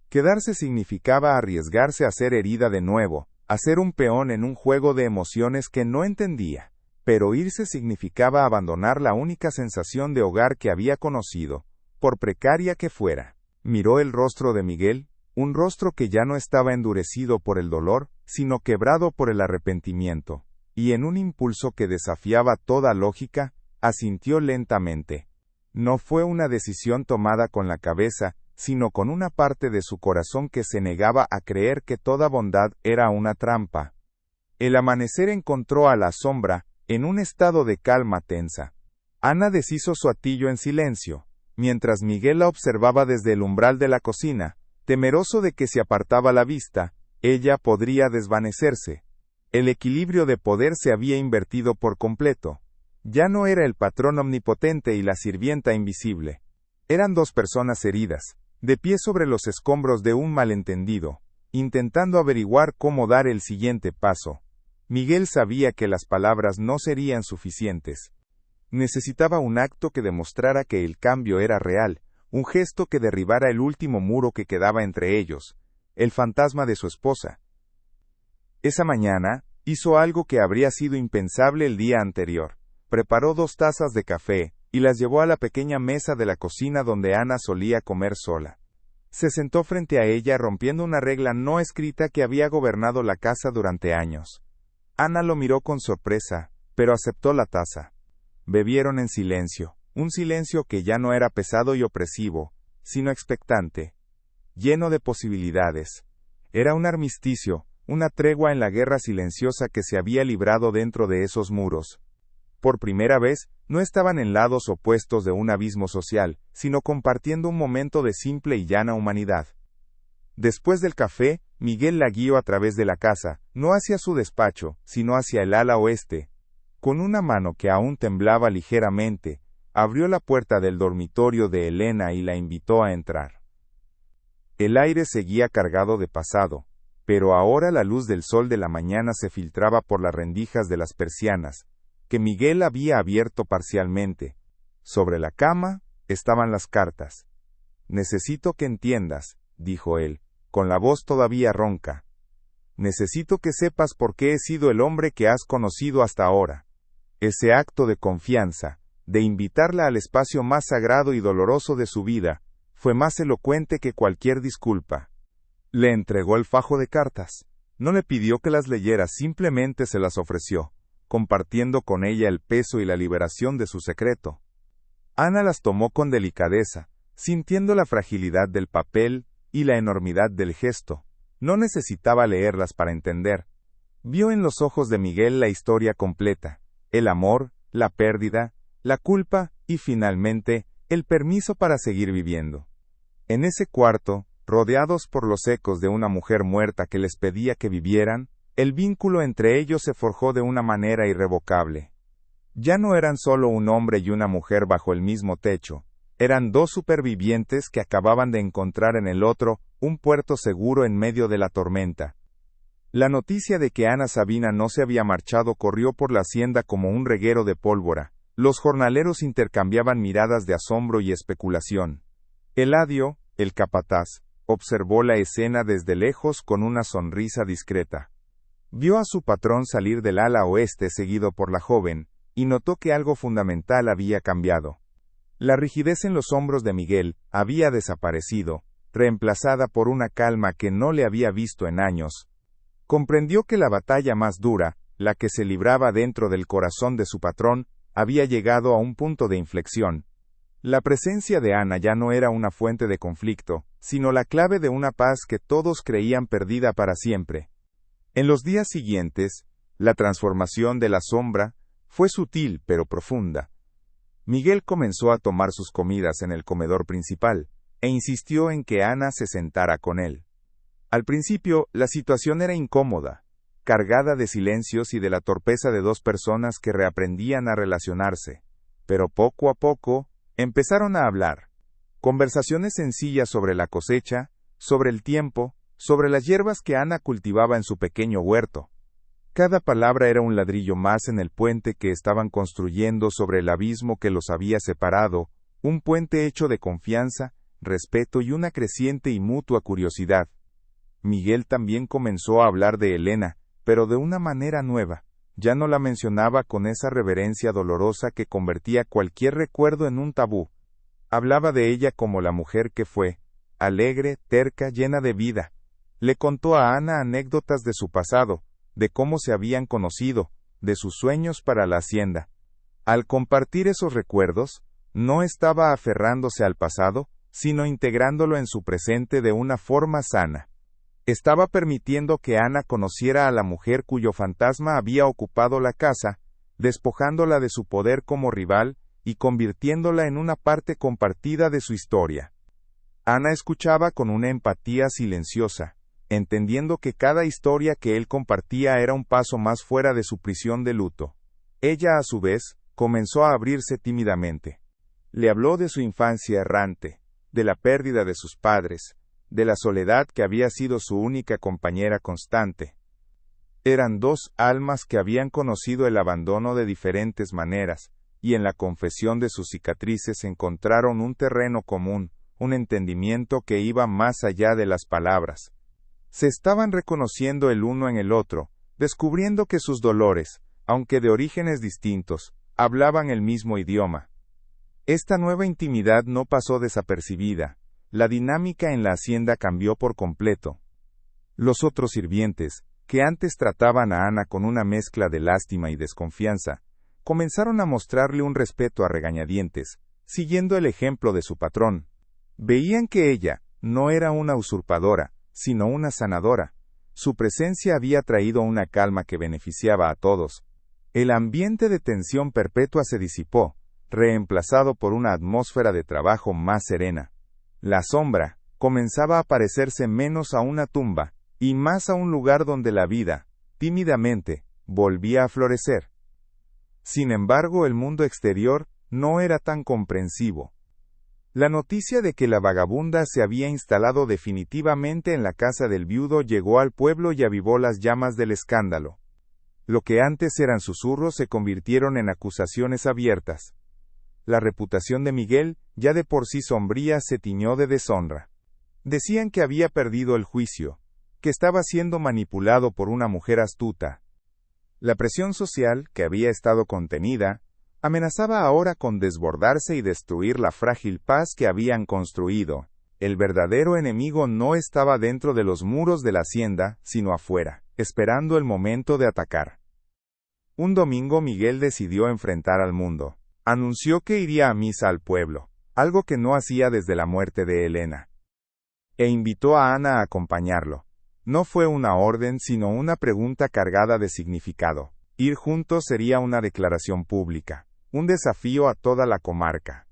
Quedarse significaba arriesgarse a ser herida de nuevo, a ser un peón en un juego de emociones que no entendía, pero irse significaba abandonar la única sensación de hogar que había conocido, por precaria que fuera. Miró el rostro de Miguel, un rostro que ya no estaba endurecido por el dolor, sino quebrado por el arrepentimiento, y en un impulso que desafiaba toda lógica, asintió lentamente. No fue una decisión tomada con la cabeza, sino con una parte de su corazón que se negaba a creer que toda bondad era una trampa. El amanecer encontró a la sombra, en un estado de calma tensa. Ana deshizo su atillo en silencio, mientras Miguel la observaba desde el umbral de la cocina, temeroso de que si apartaba la vista, ella podría desvanecerse. El equilibrio de poder se había invertido por completo. Ya no era el patrón omnipotente y la sirvienta invisible. Eran dos personas heridas, de pie sobre los escombros de un malentendido, intentando averiguar cómo dar el siguiente paso. Miguel sabía que las palabras no serían suficientes. Necesitaba un acto que demostrara que el cambio era real, un gesto que derribara el último muro que quedaba entre ellos, el fantasma de su esposa. Esa mañana, hizo algo que habría sido impensable el día anterior. Preparó 2 tazas de café, y las llevó a la pequeña mesa de la cocina donde Ana solía comer sola. Se sentó frente a ella rompiendo una regla no escrita que había gobernado la casa durante años. Ana lo miró con sorpresa, pero aceptó la taza. Bebieron en silencio, un silencio que ya no era pesado y opresivo, sino expectante, lleno de posibilidades. Era un armisticio, una tregua en la guerra silenciosa que se había librado dentro de esos muros. Por primera vez, no estaban en lados opuestos de un abismo social, sino compartiendo un momento de simple y llana humanidad. Después del café, Miguel la guió a través de la casa, no hacia su despacho, sino hacia el ala oeste. Con una mano que aún temblaba ligeramente, abrió la puerta del dormitorio de Elena y la invitó a entrar. El aire seguía cargado de pasado, pero ahora la luz del sol de la mañana se filtraba por las rendijas de las persianas, que Miguel había abierto parcialmente. Sobre la cama estaban las cartas. «Necesito que entiendas», dijo él, con la voz todavía ronca. «Necesito que sepas por qué he sido el hombre que has conocido hasta ahora». Ese acto de confianza, de invitarla al espacio más sagrado y doloroso de su vida, fue más elocuente que cualquier disculpa. Le entregó el fajo de cartas. No le pidió que las leyera, simplemente se las ofreció, compartiendo con ella el peso y la liberación de su secreto. Ana las tomó con delicadeza, sintiendo la fragilidad del papel y la enormidad del gesto. No necesitaba leerlas para entender. Vio en los ojos de Miguel la historia completa, el amor, la pérdida, la culpa y finalmente, el permiso para seguir viviendo. En ese cuarto, rodeados por los ecos de una mujer muerta que les pedía que vivieran, el vínculo entre ellos se forjó de una manera irrevocable. Ya no eran solo un hombre y una mujer bajo el mismo techo, eran 2 supervivientes que acababan de encontrar en el otro un puerto seguro en medio de la tormenta. La noticia de que Ana Sabina no se había marchado corrió por la hacienda como un reguero de pólvora. Los jornaleros intercambiaban miradas de asombro y especulación. Eladio, el capataz, observó la escena desde lejos con una sonrisa discreta. Vio a su patrón salir del ala oeste seguido por la joven, y notó que algo fundamental había cambiado. La rigidez en los hombros de Miguel había desaparecido, reemplazada por una calma que no le había visto en años. Comprendió que la batalla más dura, la que se libraba dentro del corazón de su patrón, había llegado a un punto de inflexión. La presencia de Ana ya no era una fuente de conflicto, sino la clave de una paz que todos creían perdida para siempre. En los días siguientes, la transformación de la sombra fue sutil pero profunda. Miguel comenzó a tomar sus comidas en el comedor principal, e insistió en que Ana se sentara con él. Al principio, la situación era incómoda, cargada de silencios y de la torpeza de dos personas que reaprendían a relacionarse. Pero poco a poco, empezaron a hablar. Conversaciones sencillas sobre la cosecha, sobre el tiempo, sobre las hierbas que Ana cultivaba en su pequeño huerto. Cada palabra era un ladrillo más en el puente que estaban construyendo sobre el abismo que los había separado, un puente hecho de confianza, respeto y una creciente y mutua curiosidad. Miguel también comenzó a hablar de Elena, pero de una manera nueva. Ya no la mencionaba con esa reverencia dolorosa que convertía cualquier recuerdo en un tabú. Hablaba de ella como la mujer que fue, alegre, terca, llena de vida. Le contó a Ana anécdotas de su pasado, de cómo se habían conocido, de sus sueños para la hacienda. Al compartir esos recuerdos, no estaba aferrándose al pasado, sino integrándolo en su presente de una forma sana. Estaba permitiendo que Ana conociera a la mujer cuyo fantasma había ocupado la casa, despojándola de su poder como rival y convirtiéndola en una parte compartida de su historia. Ana escuchaba con una empatía silenciosa, entendiendo que cada historia que él compartía era un paso más fuera de su prisión de luto. Ella, a su vez, comenzó a abrirse tímidamente. Le habló de su infancia errante, de la pérdida de sus padres, de la soledad que había sido su única compañera constante. Eran dos almas que habían conocido el abandono de diferentes maneras, y en la confesión de sus cicatrices encontraron un terreno común, un entendimiento que iba más allá de las palabras. Se estaban reconociendo el uno en el otro, descubriendo que sus dolores, aunque de orígenes distintos, hablaban el mismo idioma. Esta nueva intimidad no pasó desapercibida. La dinámica en la hacienda cambió por completo. Los otros sirvientes, que antes trataban a Ana con una mezcla de lástima y desconfianza, comenzaron a mostrarle un respeto a regañadientes, siguiendo el ejemplo de su patrón. Veían que ella no era una usurpadora, sino una sanadora. Su presencia había traído una calma que beneficiaba a todos. El ambiente de tensión perpetua se disipó, reemplazado por una atmósfera de trabajo más serena. La sombra comenzaba a parecerse menos a una tumba, y más a un lugar donde la vida, tímidamente, volvía a florecer. Sin embargo, el mundo exterior no era tan comprensivo. La noticia de que la vagabunda se había instalado definitivamente en la casa del viudo llegó al pueblo y avivó las llamas del escándalo. Lo que antes eran susurros se convirtieron en acusaciones abiertas. La reputación de Miguel, ya de por sí sombría, se tiñó de deshonra. Decían que había perdido el juicio, que estaba siendo manipulado por una mujer astuta. La presión social, que había estado contenida, amenazaba ahora con desbordarse y destruir la frágil paz que habían construido. El verdadero enemigo no estaba dentro de los muros de la hacienda, sino afuera, esperando el momento de atacar. Un domingo Miguel decidió enfrentar al mundo. Anunció que iría a misa al pueblo, algo que no hacía desde la muerte de Elena. E invitó a Ana a acompañarlo. No fue una orden, sino una pregunta cargada de significado. Ir juntos sería una declaración pública, un desafío a toda la comarca.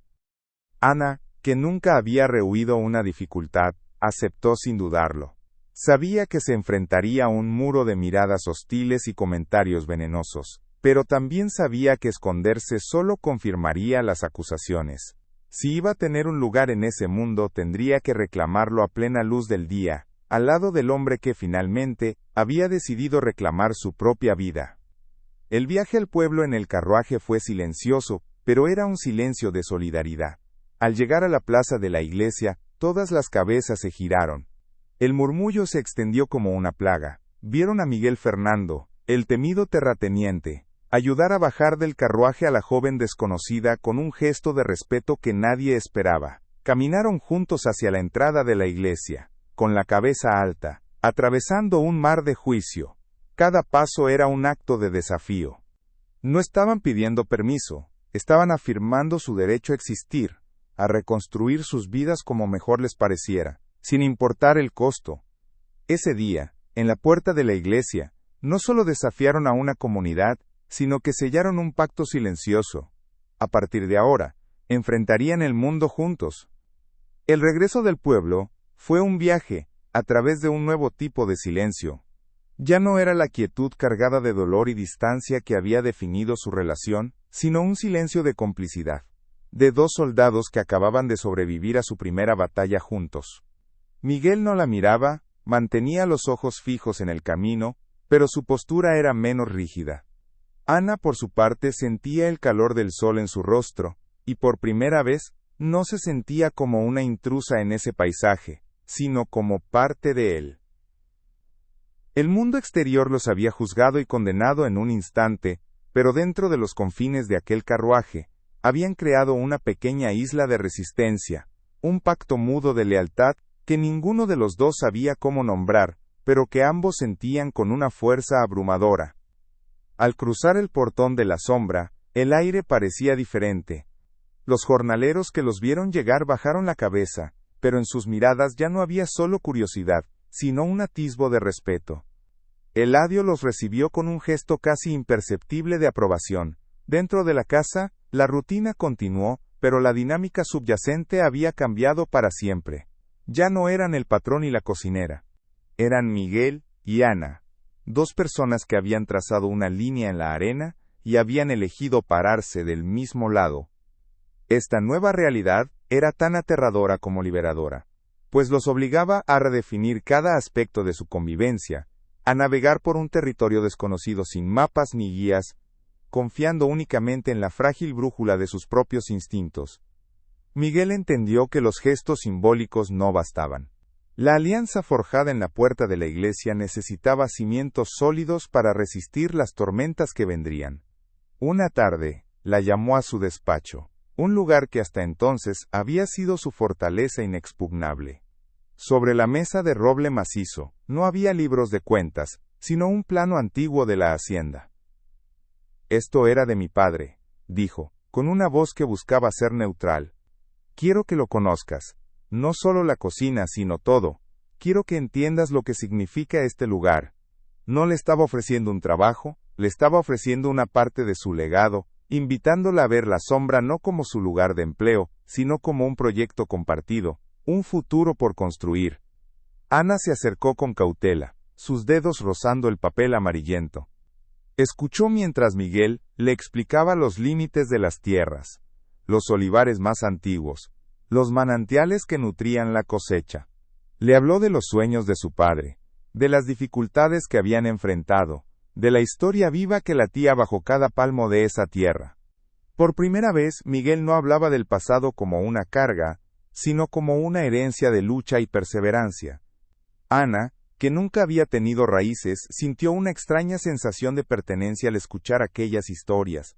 Ana, que nunca había rehuido una dificultad, aceptó sin dudarlo. Sabía que se enfrentaría a un muro de miradas hostiles y comentarios venenosos. Pero también sabía que esconderse solo confirmaría las acusaciones. Si iba a tener un lugar en ese mundo, tendría que reclamarlo a plena luz del día, al lado del hombre que finalmente había decidido reclamar su propia vida. El viaje al pueblo en el carruaje fue silencioso, pero era un silencio de solidaridad. Al llegar a la plaza de la iglesia, todas las cabezas se giraron. El murmullo se extendió como una plaga. Vieron a Miguel Fernando, el temido terrateniente, ayudar a bajar del carruaje a la joven desconocida con un gesto de respeto que nadie esperaba. Caminaron juntos hacia la entrada de la iglesia, con la cabeza alta, atravesando un mar de juicio. Cada paso era un acto de desafío. No estaban pidiendo permiso, estaban afirmando su derecho a existir, a reconstruir sus vidas como mejor les pareciera, sin importar el costo. Ese día, en la puerta de la iglesia, no solo desafiaron a una comunidad, sino que sellaron un pacto silencioso. A partir de ahora, enfrentarían el mundo juntos. El regreso del pueblo fue un viaje, a través de un nuevo tipo de silencio. Ya no era la quietud cargada de dolor y distancia que había definido su relación, sino un silencio de complicidad, de dos soldados que acababan de sobrevivir a su primera batalla juntos. Miguel no la miraba, mantenía los ojos fijos en el camino, pero su postura era menos rígida. Ana, por su parte, sentía el calor del sol en su rostro, y por primera vez, no se sentía como una intrusa en ese paisaje, sino como parte de él. El mundo exterior los había juzgado y condenado en un instante, pero dentro de los confines de aquel carruaje, habían creado una pequeña isla de resistencia, un pacto mudo de lealtad que ninguno de los dos sabía cómo nombrar, pero que ambos sentían con una fuerza abrumadora. Al cruzar el portón de la sombra, el aire parecía diferente. Los jornaleros que los vieron llegar bajaron la cabeza, pero en sus miradas ya no había solo curiosidad, sino un atisbo de respeto. Eladio los recibió con un gesto casi imperceptible de aprobación. Dentro de la casa, la rutina continuó, pero la dinámica subyacente había cambiado para siempre. Ya no eran el patrón y la cocinera. Eran Miguel y Ana, dos personas que habían trazado una línea en la arena y habían elegido pararse del mismo lado. Esta nueva realidad era tan aterradora como liberadora, pues los obligaba a redefinir cada aspecto de su convivencia, a navegar por un territorio desconocido sin mapas ni guías, confiando únicamente en la frágil brújula de sus propios instintos. Miguel entendió que los gestos simbólicos no bastaban. La alianza forjada en la puerta de la iglesia necesitaba cimientos sólidos para resistir las tormentas que vendrían. Una tarde, la llamó a su despacho, un lugar que hasta entonces había sido su fortaleza inexpugnable. Sobre la mesa de roble macizo, no había libros de cuentas, sino un plano antiguo de la hacienda. «Esto era de mi padre», dijo, con una voz que buscaba ser neutral. «Quiero que lo conozcas. No solo la cocina, sino todo. Quiero que entiendas lo que significa este lugar». No le estaba ofreciendo un trabajo, le estaba ofreciendo una parte de su legado, invitándola a ver la sombra no como su lugar de empleo, sino como un proyecto compartido, un futuro por construir. Ana se acercó con cautela, sus dedos rozando el papel amarillento. Escuchó mientras Miguel le explicaba los límites de las tierras, los olivares más antiguos, los manantiales que nutrían la cosecha. Le habló de los sueños de su padre, de las dificultades que habían enfrentado, de la historia viva que latía bajo cada palmo de esa tierra. Por primera vez, Miguel no hablaba del pasado como una carga, sino como una herencia de lucha y perseverancia. Ana, que nunca había tenido raíces, sintió una extraña sensación de pertenencia al escuchar aquellas historias.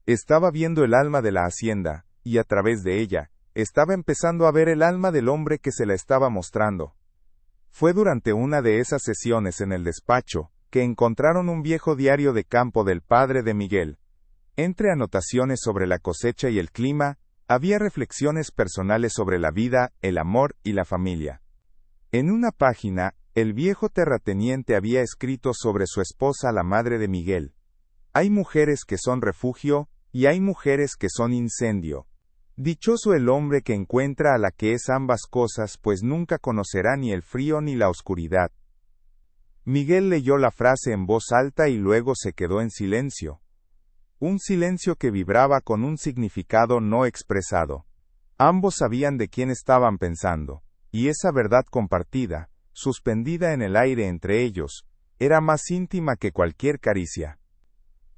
Estaba viendo el alma de la hacienda, y a través de ella, estaba empezando a ver el alma del hombre que se la estaba mostrando. Fue durante una de esas sesiones en el despacho, que encontraron un viejo diario de campo del padre de Miguel. Entre anotaciones sobre la cosecha y el clima, había reflexiones personales sobre la vida, el amor y la familia. En una página, el viejo terrateniente había escrito sobre su esposa, la madre de Miguel. Hay mujeres que son refugio, y hay mujeres que son incendio. Dichoso el hombre que encuentra a la que es ambas cosas, pues nunca conocerá ni el frío ni la oscuridad. Miguel leyó la frase en voz alta y luego se quedó en silencio. Un silencio que vibraba con un significado no expresado. Ambos sabían de quién estaban pensando, y esa verdad compartida, suspendida en el aire entre ellos, era más íntima que cualquier caricia.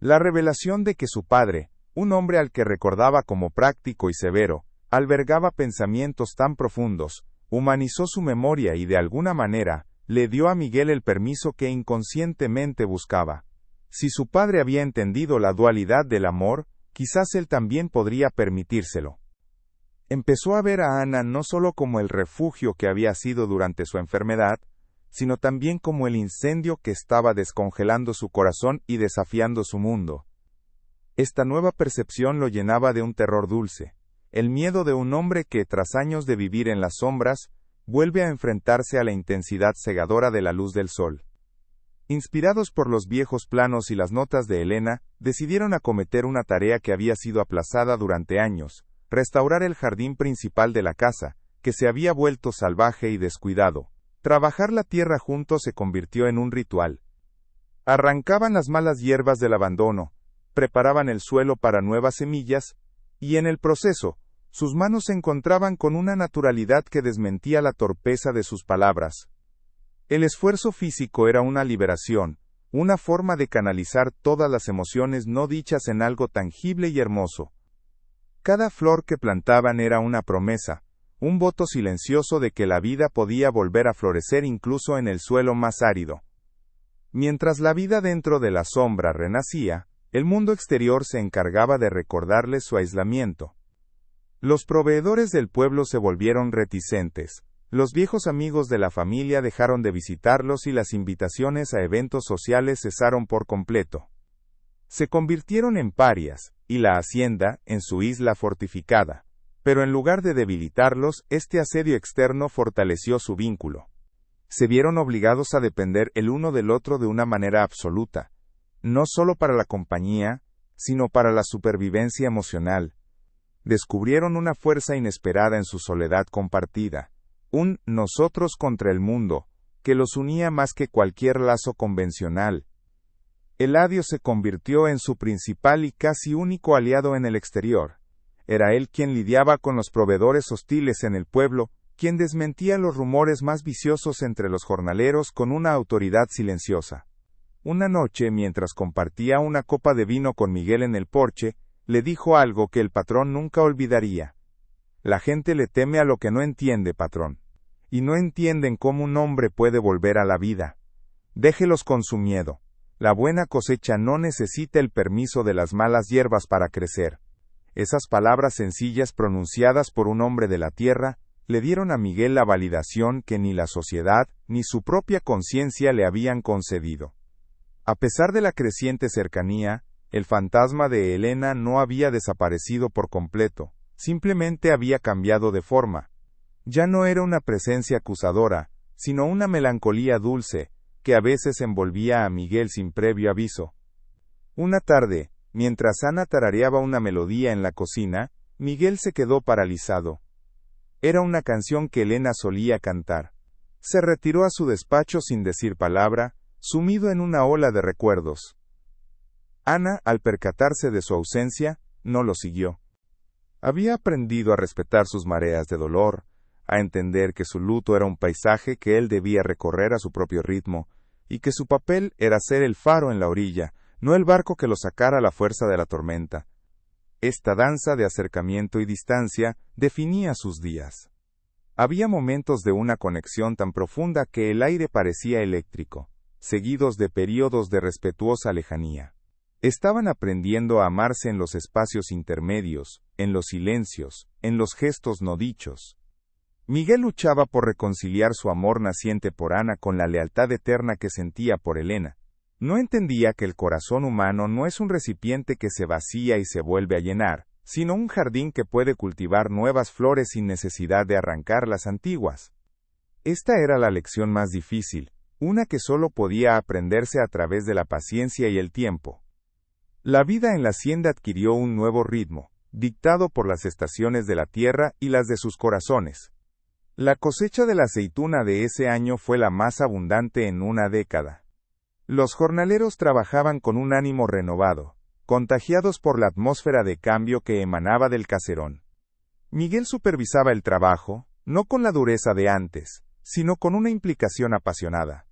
La revelación de que su padre, un hombre al que recordaba como práctico y severo, albergaba pensamientos tan profundos, humanizó su memoria y de alguna manera, le dio a Miguel el permiso que inconscientemente buscaba. Si su padre había entendido la dualidad del amor, quizás él también podría permitírselo. Empezó a ver a Ana no solo como el refugio que había sido durante su enfermedad, sino también como el incendio que estaba descongelando su corazón y desafiando su mundo. Esta nueva percepción lo llenaba de un terror dulce, el miedo de un hombre que, tras años de vivir en las sombras, vuelve a enfrentarse a la intensidad cegadora de la luz del sol. Inspirados por los viejos planos y las notas de Elena, decidieron acometer una tarea que había sido aplazada durante años: restaurar el jardín principal de la casa, que se había vuelto salvaje y descuidado. Trabajar la tierra juntos se convirtió en un ritual. Arrancaban las malas hierbas del abandono, preparaban el suelo para nuevas semillas, y en el proceso, sus manos se encontraban con una naturalidad que desmentía la torpeza de sus palabras. El esfuerzo físico era una liberación, una forma de canalizar todas las emociones no dichas en algo tangible y hermoso. Cada flor que plantaban era una promesa, un voto silencioso de que la vida podía volver a florecer incluso en el suelo más árido. Mientras la vida dentro de la sombra renacía, el mundo exterior se encargaba de recordarles su aislamiento. Los proveedores del pueblo se volvieron reticentes, los viejos amigos de la familia dejaron de visitarlos y las invitaciones a eventos sociales cesaron por completo. Se convirtieron en parias, y la hacienda, en su isla fortificada. Pero en lugar de debilitarlos, este asedio externo fortaleció su vínculo. Se vieron obligados a depender el uno del otro de una manera absoluta, no solo para la compañía, sino para la supervivencia emocional. Descubrieron una fuerza inesperada en su soledad compartida, un nosotros contra el mundo, que los unía más que cualquier lazo convencional. Eladio se convirtió en su principal y casi único aliado en el exterior. Era él quien lidiaba con los proveedores hostiles en el pueblo, quien desmentía los rumores más viciosos entre los jornaleros con una autoridad silenciosa. Una noche, mientras compartía una copa de vino con Miguel en el porche, le dijo algo que el patrón nunca olvidaría. La gente le teme a lo que no entiende, patrón. Y no entienden cómo un hombre puede volver a la vida. Déjelos con su miedo. La buena cosecha no necesita el permiso de las malas hierbas para crecer. Esas palabras sencillas pronunciadas por un hombre de la tierra, le dieron a Miguel la validación que ni la sociedad, ni su propia conciencia le habían concedido. A pesar de la creciente cercanía, el fantasma de Elena no había desaparecido por completo, simplemente había cambiado de forma. Ya no era una presencia acusadora, sino una melancolía dulce, que a veces envolvía a Miguel sin previo aviso. Una tarde, mientras Ana tarareaba una melodía en la cocina, Miguel se quedó paralizado. Era una canción que Elena solía cantar. Se retiró a su despacho sin decir palabra, sumido en una ola de recuerdos. Ana, al percatarse de su ausencia, no lo siguió. Había aprendido a respetar sus mareas de dolor, a entender que su luto era un paisaje que él debía recorrer a su propio ritmo, y que su papel era ser el faro en la orilla, no el barco que lo sacara a la fuerza de la tormenta. Esta danza de acercamiento y distancia definía sus días. Había momentos de una conexión tan profunda que el aire parecía eléctrico, seguidos de períodos de respetuosa lejanía. Estaban aprendiendo a amarse en los espacios intermedios, en los silencios, en los gestos no dichos. Miguel luchaba por reconciliar su amor naciente por Ana con la lealtad eterna que sentía por Elena. No entendía que el corazón humano no es un recipiente que se vacía y se vuelve a llenar, sino un jardín que puede cultivar nuevas flores sin necesidad de arrancar las antiguas. Esta era la lección más difícil, una que solo podía aprenderse a través de la paciencia y el tiempo. La vida en la hacienda adquirió un nuevo ritmo, dictado por las estaciones de la tierra y las de sus corazones. La cosecha de la aceituna de ese año fue la más abundante en una década. Los jornaleros trabajaban con un ánimo renovado, contagiados por la atmósfera de cambio que emanaba del caserón. Miguel supervisaba el trabajo, no con la dureza de antes, sino con una implicación apasionada.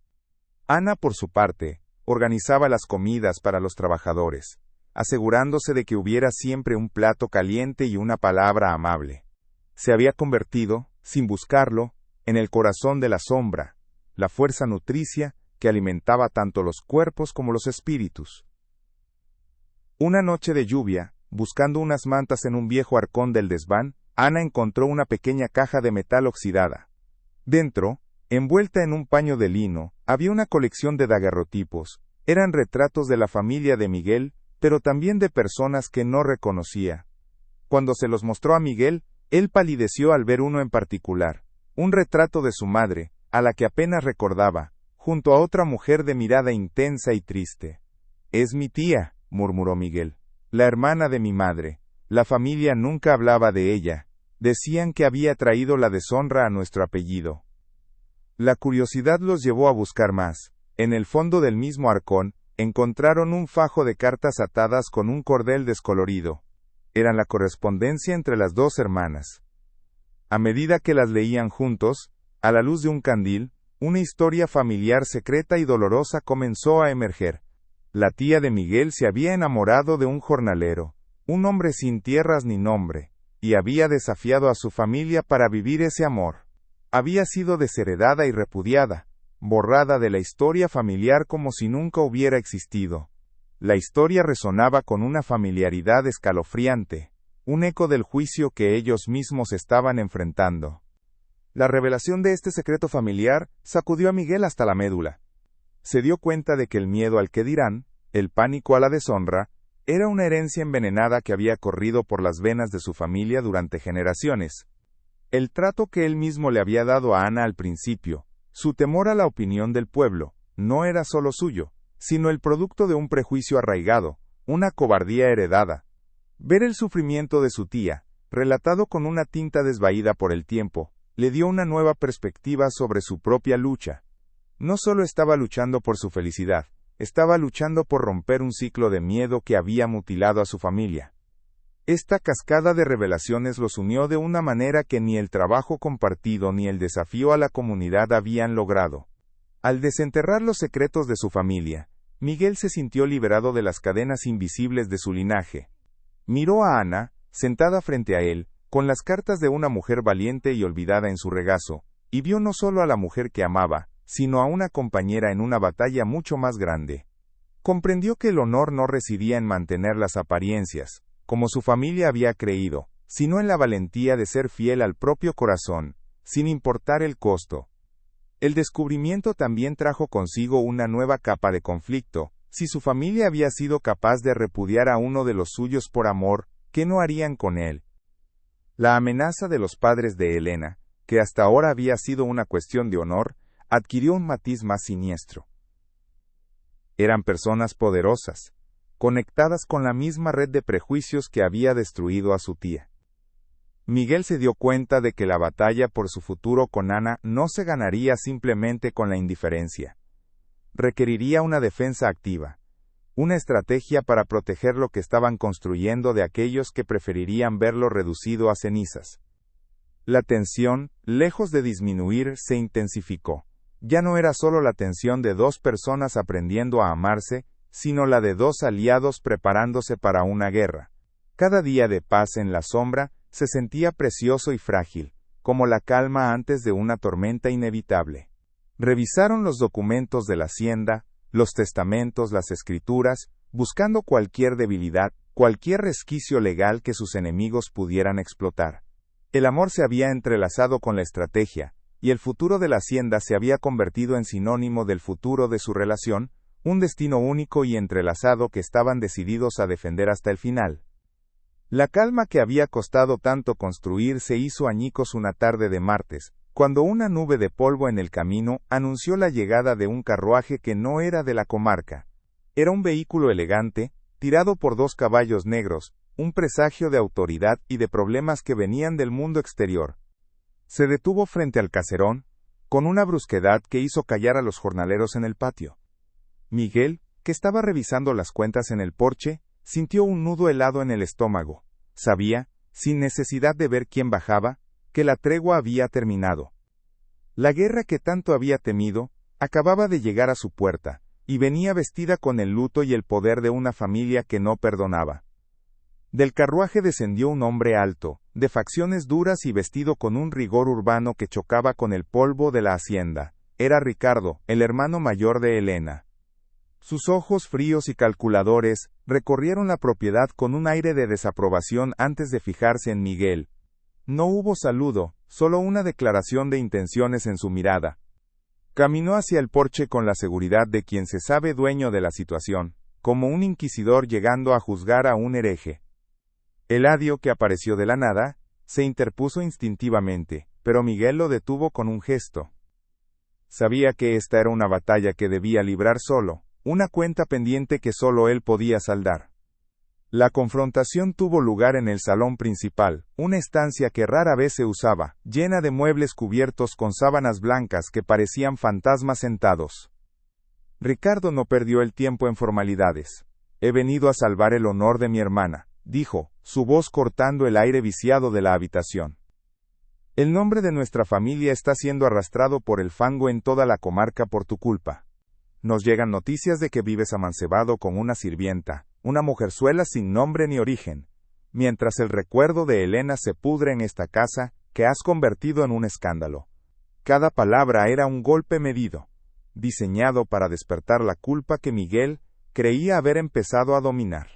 Ana, por su parte, organizaba las comidas para los trabajadores, asegurándose de que hubiera siempre un plato caliente y una palabra amable. Se había convertido, sin buscarlo, en el corazón de la sombra, la fuerza nutricia que alimentaba tanto los cuerpos como los espíritus. Una noche de lluvia, buscando unas mantas en un viejo arcón del desván, Ana encontró una pequeña caja de metal oxidada. Dentro, envuelta en un paño de lino, había una colección de daguerrotipos. Eran retratos de la familia de Miguel, pero también de personas que no reconocía. Cuando se los mostró a Miguel, él palideció al ver uno en particular, un retrato de su madre, a la que apenas recordaba, junto a otra mujer de mirada intensa y triste. «Es mi tía», murmuró Miguel, «la hermana de mi madre. La familia nunca hablaba de ella. Decían que había traído la deshonra a nuestro apellido». La curiosidad los llevó a buscar más. En el fondo del mismo arcón, encontraron un fajo de cartas atadas con un cordel descolorido. Eran la correspondencia entre las dos hermanas. A medida que las leían juntos, a la luz de un candil, una historia familiar secreta y dolorosa comenzó a emerger. La tía de Miguel se había enamorado de un jornalero, un hombre sin tierras ni nombre, y había desafiado a su familia para vivir ese amor. Había sido desheredada y repudiada, borrada de la historia familiar como si nunca hubiera existido. La historia resonaba con una familiaridad escalofriante, un eco del juicio que ellos mismos estaban enfrentando. La revelación de este secreto familiar sacudió a Miguel hasta la médula. Se dio cuenta de que el miedo al que dirán, el pánico a la deshonra, era una herencia envenenada que había corrido por las venas de su familia durante generaciones. El trato que él mismo le había dado a Ana al principio, su temor a la opinión del pueblo, no era solo suyo, sino el producto de un prejuicio arraigado, una cobardía heredada. Ver el sufrimiento de su tía, relatado con una tinta desvaída por el tiempo, le dio una nueva perspectiva sobre su propia lucha. No solo estaba luchando por su felicidad, estaba luchando por romper un ciclo de miedo que había mutilado a su familia. Esta cascada de revelaciones los unió de una manera que ni el trabajo compartido ni el desafío a la comunidad habían logrado. Al desenterrar los secretos de su familia, Miguel se sintió liberado de las cadenas invisibles de su linaje. Miró a Ana, sentada frente a él, con las cartas de una mujer valiente y olvidada en su regazo, y vio no solo a la mujer que amaba, sino a una compañera en una batalla mucho más grande. Comprendió que el honor no residía en mantener las apariencias, como su familia había creído, sino en la valentía de ser fiel al propio corazón, sin importar el costo. El descubrimiento también trajo consigo una nueva capa de conflicto. Si su familia había sido capaz de repudiar a uno de los suyos por amor, ¿qué no harían con él? La amenaza de los padres de Elena, que hasta ahora había sido una cuestión de honor, adquirió un matiz más siniestro. Eran personas poderosas, conectadas con la misma red de prejuicios que había destruido a su tía. Miguel se dio cuenta de que la batalla por su futuro con Ana no se ganaría simplemente con la indiferencia. Requeriría una defensa activa, una estrategia para proteger lo que estaban construyendo de aquellos que preferirían verlo reducido a cenizas. La tensión, lejos de disminuir, se intensificó. Ya no era solo la tensión de dos personas aprendiendo a amarse, sino la de dos aliados preparándose para una guerra. Cada día de paz en la sombra se sentía precioso y frágil, como la calma antes de una tormenta inevitable. Revisaron los documentos de la hacienda, los testamentos, las escrituras, buscando cualquier debilidad, cualquier resquicio legal que sus enemigos pudieran explotar. El amor se había entrelazado con la estrategia, y el futuro de la hacienda se había convertido en sinónimo del futuro de su relación, un destino único y entrelazado que estaban decididos a defender hasta el final. La calma que había costado tanto construir se hizo añicos una tarde de martes, cuando una nube de polvo en el camino anunció la llegada de un carruaje que no era de la comarca. Era un vehículo elegante, tirado por dos caballos negros, un presagio de autoridad y de problemas que venían del mundo exterior. Se detuvo frente al caserón, con una brusquedad que hizo callar a los jornaleros en el patio. Miguel, que estaba revisando las cuentas en el porche, sintió un nudo helado en el estómago. Sabía, sin necesidad de ver quién bajaba, que la tregua había terminado. La guerra que tanto había temido, acababa de llegar a su puerta, y venía vestida con el luto y el poder de una familia que no perdonaba. Del carruaje descendió un hombre alto, de facciones duras y vestido con un rigor urbano que chocaba con el polvo de la hacienda. Era Ricardo, el hermano mayor de Elena. Sus ojos fríos y calculadores recorrieron la propiedad con un aire de desaprobación antes de fijarse en Miguel. No hubo saludo, solo una declaración de intenciones en su mirada. Caminó hacia el porche con la seguridad de quien se sabe dueño de la situación, como un inquisidor llegando a juzgar a un hereje. Eladio, que apareció de la nada, se interpuso instintivamente, pero Miguel lo detuvo con un gesto. Sabía que esta era una batalla que debía librar solo, una cuenta pendiente que solo él podía saldar. La confrontación tuvo lugar en el salón principal, una estancia que rara vez se usaba, llena de muebles cubiertos con sábanas blancas que parecían fantasmas sentados. Ricardo no perdió el tiempo en formalidades. «He venido a salvar el honor de mi hermana», dijo, su voz cortando el aire viciado de la habitación. «El nombre de nuestra familia está siendo arrastrado por el fango en toda la comarca por tu culpa. Nos llegan noticias de que vives amancebado con una sirvienta, una mujerzuela sin nombre ni origen, mientras el recuerdo de Elena se pudre en esta casa, que has convertido en un escándalo». Cada palabra era un golpe medido, diseñado para despertar la culpa que Miguel creía haber empezado a dominar.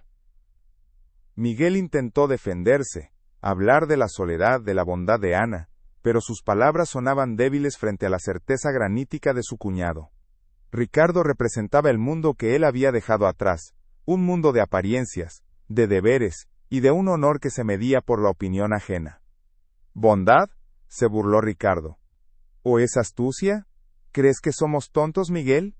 Miguel intentó defenderse, hablar de la soledad, de la bondad de Ana, pero sus palabras sonaban débiles frente a la certeza granítica de su cuñado. Ricardo representaba el mundo que él había dejado atrás, un mundo de apariencias, de deberes, y de un honor que se medía por la opinión ajena. ¿Bondad?, se burló Ricardo. ¿O es astucia? ¿Crees que somos tontos, Miguel?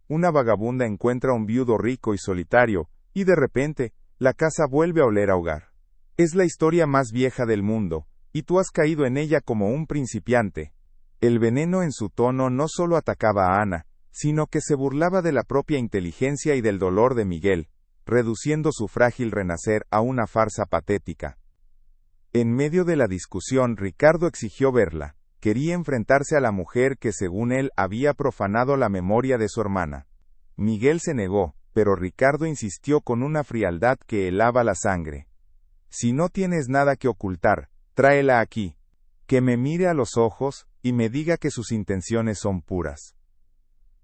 Una vagabunda encuentra a un viudo rico y solitario, y de repente, la casa vuelve a oler a hogar. Es la historia más vieja del mundo, y tú has caído en ella como un principiante. El veneno en su tono no solo atacaba a Ana, sino que se burlaba de la propia inteligencia y del dolor de Miguel, reduciendo su frágil renacer a una farsa patética. En medio de la discusión, Ricardo exigió verla. Quería enfrentarse a la mujer que según él había profanado la memoria de su hermana. Miguel se negó, pero Ricardo insistió con una frialdad que helaba la sangre. «Si no tienes nada que ocultar, tráela aquí. Que me mire a los ojos, y me diga que sus intenciones son puras».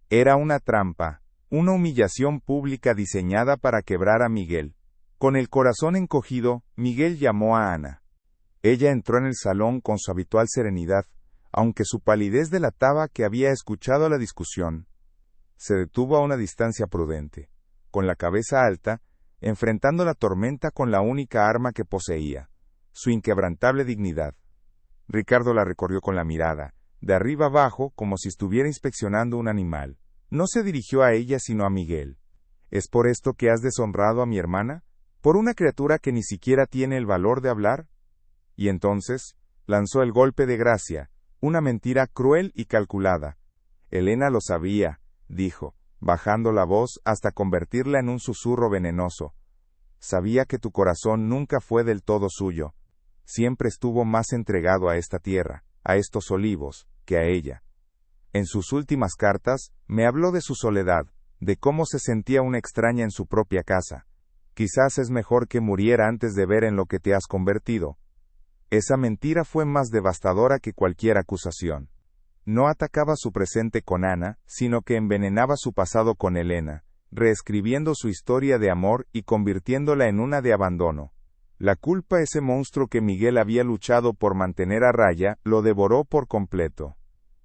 Era una trampa, una humillación pública diseñada para quebrar a Miguel. Con el corazón encogido, Miguel llamó a Ana. Ella entró en el salón con su habitual serenidad, aunque su palidez delataba que había escuchado la discusión. Se detuvo a una distancia prudente, con la cabeza alta, enfrentando la tormenta con la única arma que poseía, su inquebrantable dignidad. Ricardo la recorrió con la mirada, de arriba abajo, como si estuviera inspeccionando un animal. No se dirigió a ella sino a Miguel. ¿Es por esto que has deshonrado a mi hermana? ¿Por una criatura que ni siquiera tiene el valor de hablar? Y entonces, lanzó el golpe de gracia, una mentira cruel y calculada. Elena lo sabía, dijo, bajando la voz hasta convertirla en un susurro venenoso. Sabía que tu corazón nunca fue del todo suyo. Siempre estuvo más entregado a esta tierra, a estos olivos, que a ella. En sus últimas cartas, me habló de su soledad, de cómo se sentía una extraña en su propia casa. Quizás es mejor que muriera antes de ver en lo que te has convertido. Esa mentira fue más devastadora que cualquier acusación. No atacaba su presente con Ana, sino que envenenaba su pasado con Elena, reescribiendo su historia de amor y convirtiéndola en una de abandono. La culpa, ese monstruo que Miguel había luchado por mantener a raya, lo devoró por completo.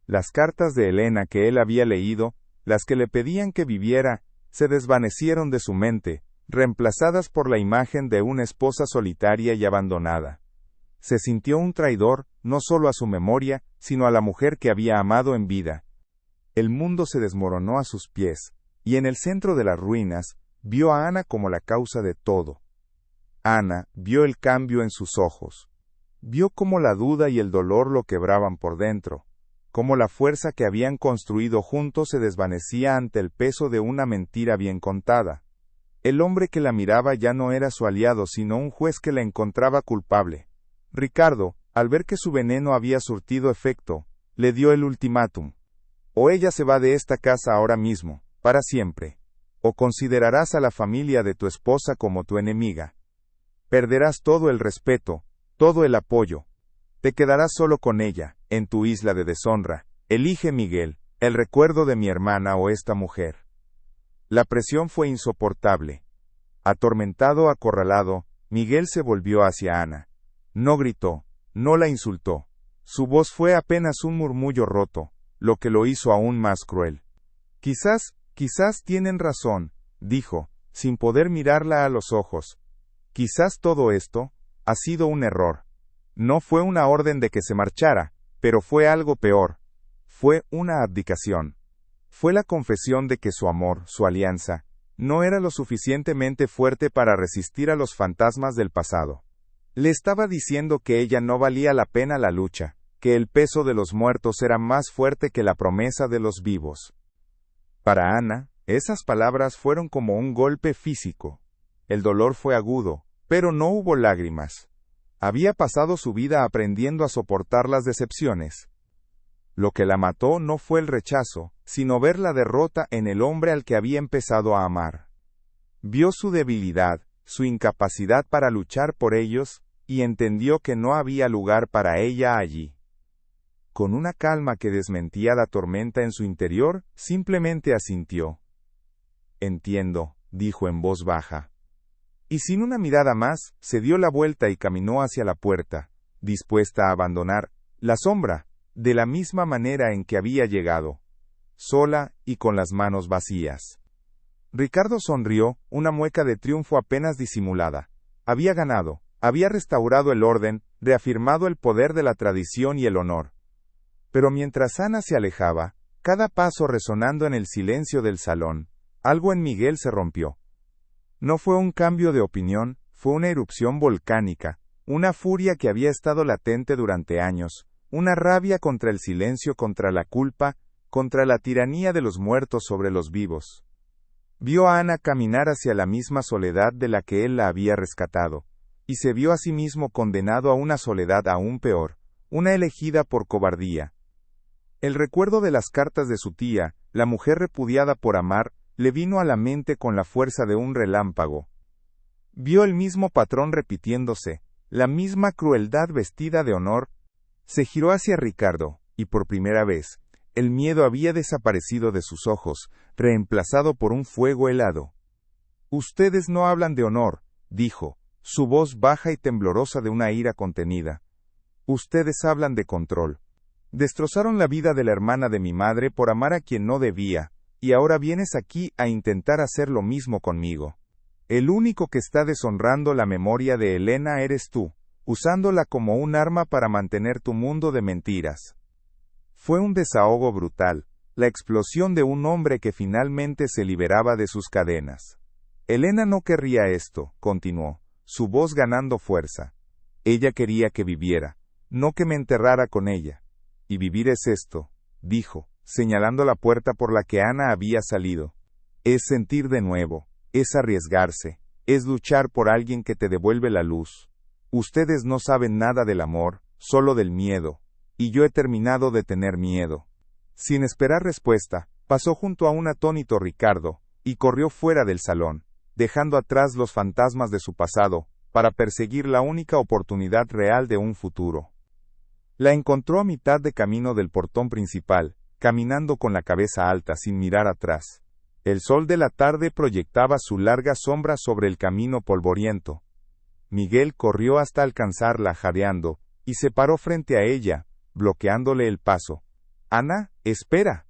Las cartas de Elena que él había leído, las que le pedían que viviera, se desvanecieron de su mente, reemplazadas por la imagen de una esposa solitaria y abandonada. Se sintió un traidor, no solo a su memoria, sino a la mujer que había amado en vida. El mundo se desmoronó a sus pies, y en el centro de las ruinas, vio a Ana como la causa de todo. Ana vio el cambio en sus ojos. Vio cómo la duda y el dolor lo quebraban por dentro, cómo la fuerza que habían construido juntos se desvanecía ante el peso de una mentira bien contada. El hombre que la miraba ya no era su aliado, sino un juez que la encontraba culpable. Ricardo, al ver que su veneno había surtido efecto, le dio el ultimátum. O ella se va de esta casa ahora mismo, para siempre, o considerarás a la familia de tu esposa como tu enemiga. Perderás todo el respeto, todo el apoyo. Te quedarás solo con ella, en tu isla de deshonra. Elige, Miguel, el recuerdo de mi hermana o esta mujer. La presión fue insoportable. Atormentado, acorralado, Miguel se volvió hacia Ana. No gritó, no la insultó. Su voz fue apenas un murmullo roto, lo que lo hizo aún más cruel. Quizás tienen razón, dijo, sin poder mirarla a los ojos. Quizás todo esto ha sido un error. No fue una orden de que se marchara, pero fue algo peor. Fue una abdicación. Fue la confesión de que su amor, su alianza, no era lo suficientemente fuerte para resistir a los fantasmas del pasado. Le estaba diciendo que ella no valía la pena la lucha, que el peso de los muertos era más fuerte que la promesa de los vivos. Para Ana, esas palabras fueron como un golpe físico. El dolor fue agudo, pero no hubo lágrimas. Había pasado su vida aprendiendo a soportar las decepciones. Lo que la mató no fue el rechazo, sino ver la derrota en el hombre al que había empezado a amar. Vio su debilidad, su incapacidad para luchar por ellos, y entendió que no había lugar para ella allí. Con una calma que desmentía la tormenta en su interior, simplemente asintió. «Entiendo», dijo en voz baja. Y sin una mirada más, se dio la vuelta y caminó hacia la puerta, dispuesta a abandonar la sombra, de la misma manera en que había llegado, sola y con las manos vacías. Ricardo sonrió, una mueca de triunfo apenas disimulada. Había ganado, había restaurado el orden, reafirmado el poder de la tradición y el honor. Pero mientras Ana se alejaba, cada paso resonando en el silencio del salón, algo en Miguel se rompió. No fue un cambio de opinión, fue una erupción volcánica, una furia que había estado latente durante años, una rabia contra el silencio, contra la culpa, contra la tiranía de los muertos sobre los vivos. Vio a Ana caminar hacia la misma soledad de la que él la había rescatado, y se vio a sí mismo condenado a una soledad aún peor, una elegida por cobardía. El recuerdo de las cartas de su tía, la mujer repudiada por amar, le vino a la mente con la fuerza de un relámpago. Vio el mismo patrón repitiéndose, la misma crueldad vestida de honor. Se giró hacia Ricardo, y por primera vez, el miedo había desaparecido de sus ojos, reemplazado por un fuego helado. «Ustedes no hablan de honor», dijo, su voz baja y temblorosa de una ira contenida. «Ustedes hablan de control. Destrozaron la vida de la hermana de mi madre por amar a quien no debía, y ahora vienes aquí a intentar hacer lo mismo conmigo. El único que está deshonrando la memoria de Elena eres tú, usándola como un arma para mantener tu mundo de mentiras». Fue un desahogo brutal, la explosión de un hombre que finalmente se liberaba de sus cadenas. «Elena no querría esto», continuó, su voz ganando fuerza. «Ella quería que viviera, no que me enterrara con ella. Y vivir es esto», dijo, señalando la puerta por la que Ana había salido. «Es sentir de nuevo, es arriesgarse, es luchar por alguien que te devuelve la luz. Ustedes no saben nada del amor, solo del miedo, y yo he terminado de tener miedo». Sin esperar respuesta, pasó junto a un atónito Ricardo, y corrió fuera del salón, dejando atrás los fantasmas de su pasado, para perseguir la única oportunidad real de un futuro. La encontró a mitad de camino del portón principal, caminando con la cabeza alta sin mirar atrás. El sol de la tarde proyectaba su larga sombra sobre el camino polvoriento. Miguel corrió hasta alcanzarla jadeando, y se paró frente a ella, bloqueándole el paso. «Ana, espera»,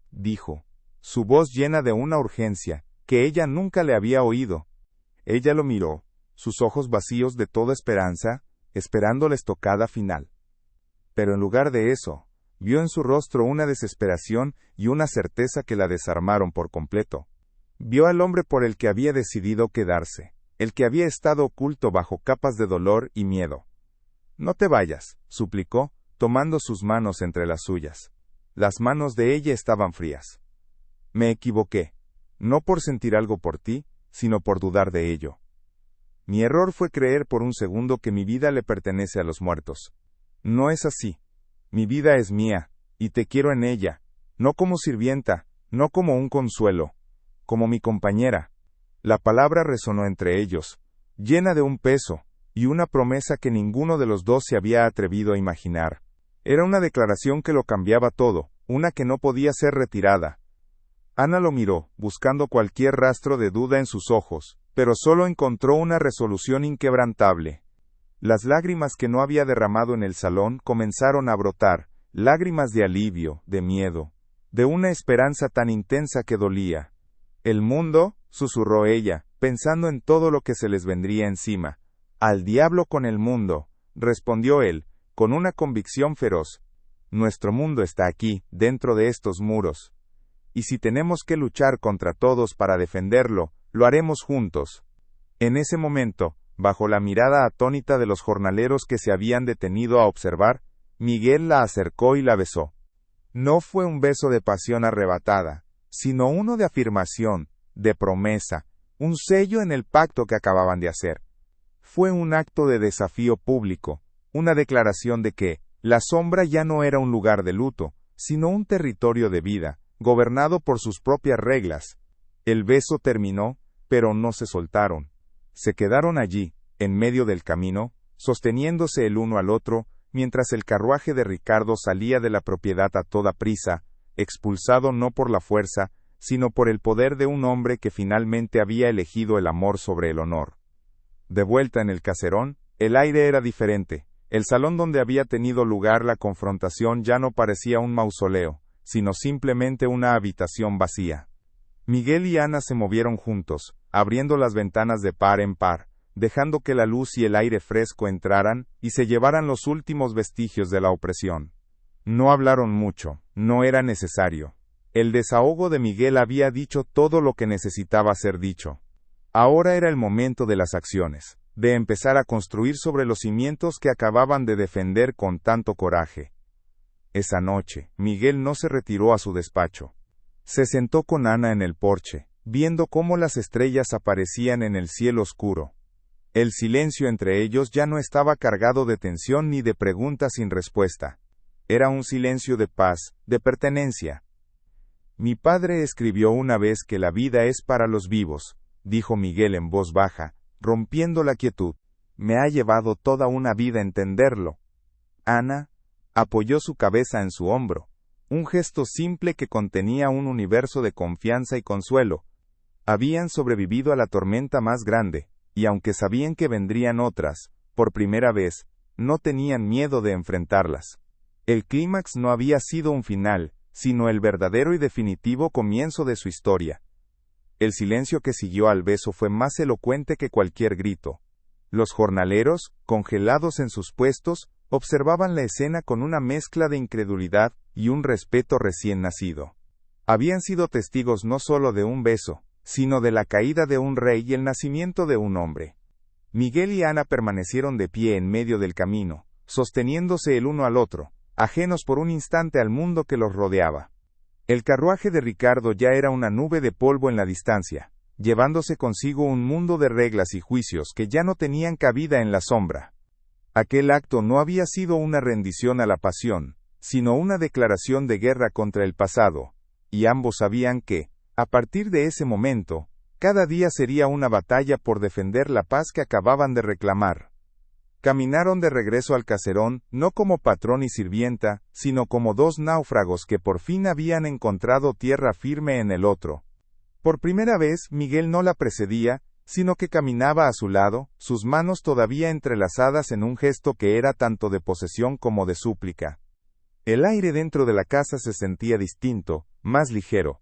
dijo, su voz llena de una urgencia, que ella nunca le había oído. Ella lo miró, sus ojos vacíos de toda esperanza, esperando la estocada final. Pero en lugar de eso, vio en su rostro una desesperación y una certeza que la desarmaron por completo. Vio al hombre por el que había decidido quedarse, el que había estado oculto bajo capas de dolor y miedo. «No te vayas», suplicó, tomando sus manos entre las suyas. Las manos de ella estaban frías. «Me equivoqué, no por sentir algo por ti, sino por dudar de ello. Mi error fue creer por un segundo que mi vida le pertenece a los muertos. No es así. Mi vida es mía, y te quiero en ella, no como sirvienta, no como un consuelo, como mi compañera». La palabra resonó entre ellos, llena de un peso, y una promesa que ninguno de los dos se había atrevido a imaginar. Era una declaración que lo cambiaba todo, una que no podía ser retirada. Ana lo miró, buscando cualquier rastro de duda en sus ojos, pero solo encontró una resolución inquebrantable. Las lágrimas que no había derramado en el salón comenzaron a brotar, lágrimas de alivio, de miedo, de una esperanza tan intensa que dolía. «El mundo», susurró ella, pensando en todo lo que se les vendría encima. «Al diablo con el mundo», respondió él, con una convicción feroz. nuestro mundo está aquí, dentro de estos muros. Y si tenemos que luchar contra todos para defenderlo, lo haremos juntos. En ese momento, bajo la mirada atónita de los jornaleros que se habían detenido a observar, Miguel la acercó y la besó. No fue un beso de pasión arrebatada, sino uno de afirmación, de promesa, un sello en el pacto que acababan de hacer. Fue un acto de desafío público, una declaración de que la sombra ya no era un lugar de luto, sino un territorio de vida, gobernado por sus propias reglas. El beso terminó, pero no se soltaron. Se quedaron allí, en medio del camino, sosteniéndose el uno al otro, mientras el carruaje de Ricardo salía de la propiedad a toda prisa, expulsado no por la fuerza, sino por el poder de un hombre que finalmente había elegido el amor sobre el honor. De vuelta en el caserón, el aire era diferente. El salón donde había tenido lugar la confrontación ya no parecía un mausoleo, sino simplemente una habitación vacía. Miguel y Ana se movieron juntos, abriendo las ventanas de par en par, dejando que la luz y el aire fresco entraran y se llevaran los últimos vestigios de la opresión. No hablaron mucho, no era necesario. El desahogo de Miguel había dicho todo lo que necesitaba ser dicho. Ahora era el momento de las acciones, de empezar a construir sobre los cimientos que acababan de defender con tanto coraje. Esa noche, Miguel no se retiró a su despacho. Se sentó con Ana en el porche, viendo cómo las estrellas aparecían en el cielo oscuro. El silencio entre ellos ya no estaba cargado de tensión ni de preguntas sin respuesta. Era un silencio de paz, de pertenencia. Mi padre escribió una vez que la vida es para los vivos, dijo Miguel en voz baja, rompiendo la quietud. Me ha llevado toda una vida entenderlo. Ana apoyó su cabeza en su hombro, un gesto simple que contenía un universo de confianza y consuelo. Habían sobrevivido a la tormenta más grande, y aunque sabían que vendrían otras, por primera vez, no tenían miedo de enfrentarlas. El clímax no había sido un final, sino el verdadero y definitivo comienzo de su historia. El silencio que siguió al beso fue más elocuente que cualquier grito. Los jornaleros, congelados en sus puestos, observaban la escena con una mezcla de incredulidad y un respeto recién nacido. Habían sido testigos no solo de un beso, sino de la caída de un rey y el nacimiento de un hombre. Miguel y Ana permanecieron de pie en medio del camino, sosteniéndose el uno al otro, ajenos por un instante al mundo que los rodeaba. El carruaje de Ricardo ya era una nube de polvo en la distancia, llevándose consigo un mundo de reglas y juicios que ya no tenían cabida en la sombra. Aquel acto no había sido una rendición a la pasión, sino una declaración de guerra contra el pasado, y ambos sabían que, a partir de ese momento, cada día sería una batalla por defender la paz que acababan de reclamar. Caminaron de regreso al caserón, no como patrón y sirvienta, sino como dos náufragos que por fin habían encontrado tierra firme en el otro. Por primera vez, Miguel no la precedía, sino que caminaba a su lado, sus manos todavía entrelazadas en un gesto que era tanto de posesión como de súplica. El aire dentro de la casa se sentía distinto, más ligero.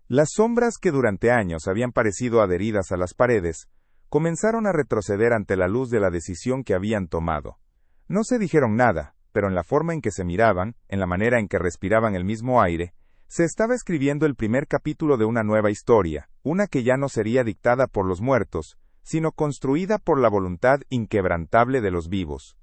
Las sombras que durante años habían parecido adheridas a las paredes, comenzaron a retroceder ante la luz de la decisión que habían tomado. No se dijeron nada, pero en la forma en que se miraban, en la manera en que respiraban el mismo aire, se estaba escribiendo el primer capítulo de una nueva historia, una que ya no sería dictada por los muertos, sino construida por la voluntad inquebrantable de los vivos.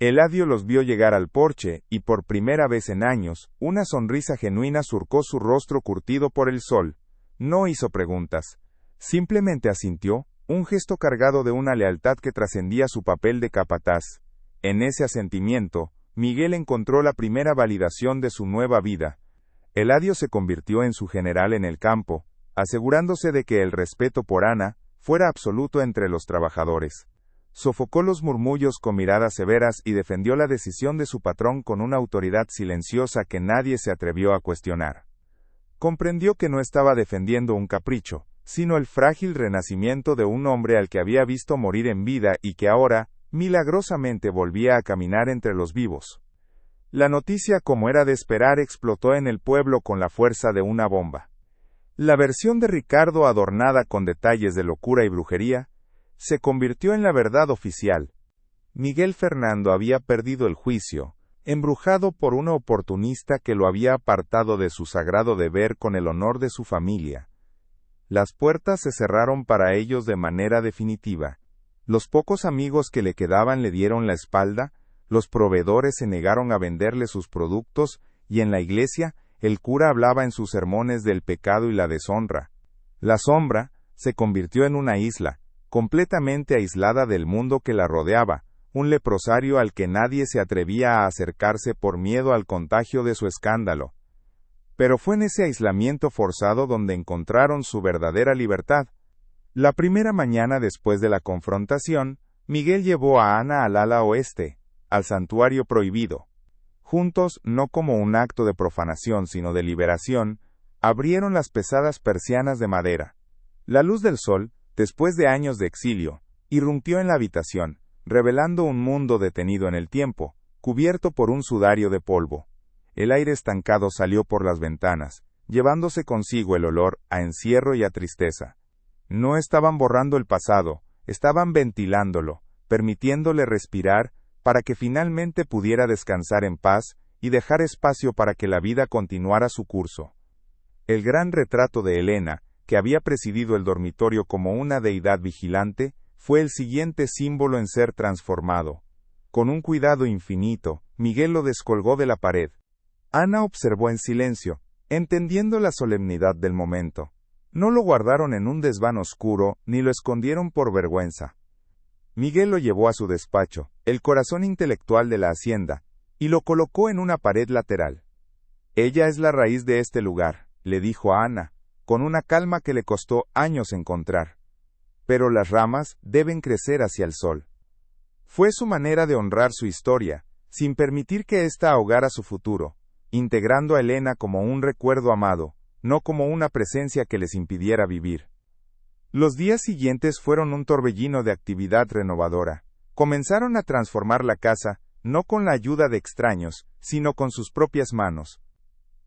Eladio los vio llegar al porche, y por primera vez en años, una sonrisa genuina surcó su rostro curtido por el sol. No hizo preguntas. Simplemente asintió, un gesto cargado de una lealtad que trascendía su papel de capataz. En ese asentimiento, Miguel encontró la primera validación de su nueva vida. Eladio se convirtió en su general en el campo, asegurándose de que el respeto por Ana fuera absoluto entre los trabajadores. Sofocó los murmullos con miradas severas y defendió la decisión de su patrón con una autoridad silenciosa que nadie se atrevió a cuestionar. Comprendió que no estaba defendiendo un capricho, sino el frágil renacimiento de un hombre al que había visto morir en vida y que ahora, milagrosamente volvía a caminar entre los vivos. La noticia, como era de esperar, explotó en el pueblo con la fuerza de una bomba. La versión de Ricardo, adornada con detalles de locura y brujería, se convirtió en la verdad oficial. Miguel Fernando había perdido el juicio, embrujado por una oportunista que lo había apartado de su sagrado deber con el honor de su familia. Las puertas se cerraron para ellos de manera definitiva. Los pocos amigos que le quedaban le dieron la espalda, los proveedores se negaron a venderle sus productos, y en la iglesia, el cura hablaba en sus sermones del pecado y la deshonra. La sombra se convirtió en una isla, completamente aislada del mundo que la rodeaba, un leprosario al que nadie se atrevía a acercarse por miedo al contagio de su escándalo. Pero fue en ese aislamiento forzado donde encontraron su verdadera libertad. La primera mañana después de la confrontación, Miguel llevó a Ana al ala oeste, al santuario prohibido. Juntos, no como un acto de profanación sino de liberación, abrieron las pesadas persianas de madera. La luz del sol, después de años de exilio, irrumpió en la habitación, revelando un mundo detenido en el tiempo, cubierto por un sudario de polvo. El aire estancado salió por las ventanas, llevándose consigo el olor a encierro y a tristeza. No estaban borrando el pasado, estaban ventilándolo, permitiéndole respirar para que finalmente pudiera descansar en paz y dejar espacio para que la vida continuara su curso. El gran retrato de Elena, que había presidido el dormitorio como una deidad vigilante, fue el siguiente símbolo en ser transformado. Con un cuidado infinito, Miguel lo descolgó de la pared. Ana observó en silencio, entendiendo la solemnidad del momento. No lo guardaron en un desván oscuro, ni lo escondieron por vergüenza. Miguel lo llevó a su despacho, el corazón intelectual de la hacienda, y lo colocó en una pared lateral. Ella es la raíz de este lugar, le dijo a Ana, con una calma que le costó años encontrar. Pero las ramas deben crecer hacia el sol. Fue su manera de honrar su historia, sin permitir que ésta ahogara su futuro, integrando a Elena como un recuerdo amado, no como una presencia que les impidiera vivir. Los días siguientes fueron un torbellino de actividad renovadora. Comenzaron a transformar la casa, no con la ayuda de extraños, sino con sus propias manos.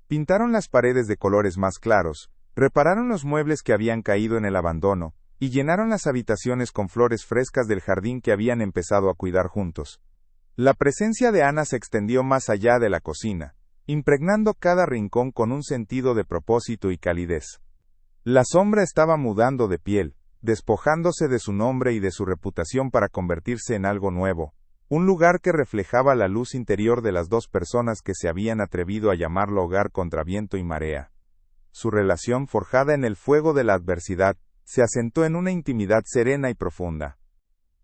Pintaron las paredes de colores más claros, repararon los muebles que habían caído en el abandono, y llenaron las habitaciones con flores frescas del jardín que habían empezado a cuidar juntos. La presencia de Ana se extendió más allá de la cocina, impregnando cada rincón con un sentido de propósito y calidez. La sombra estaba mudando de piel, despojándose de su nombre y de su reputación para convertirse en algo nuevo, un lugar que reflejaba la luz interior de las dos personas que se habían atrevido a llamarlo hogar contra viento y marea. Su relación, forjada en el fuego de la adversidad, se asentó en una intimidad serena y profunda.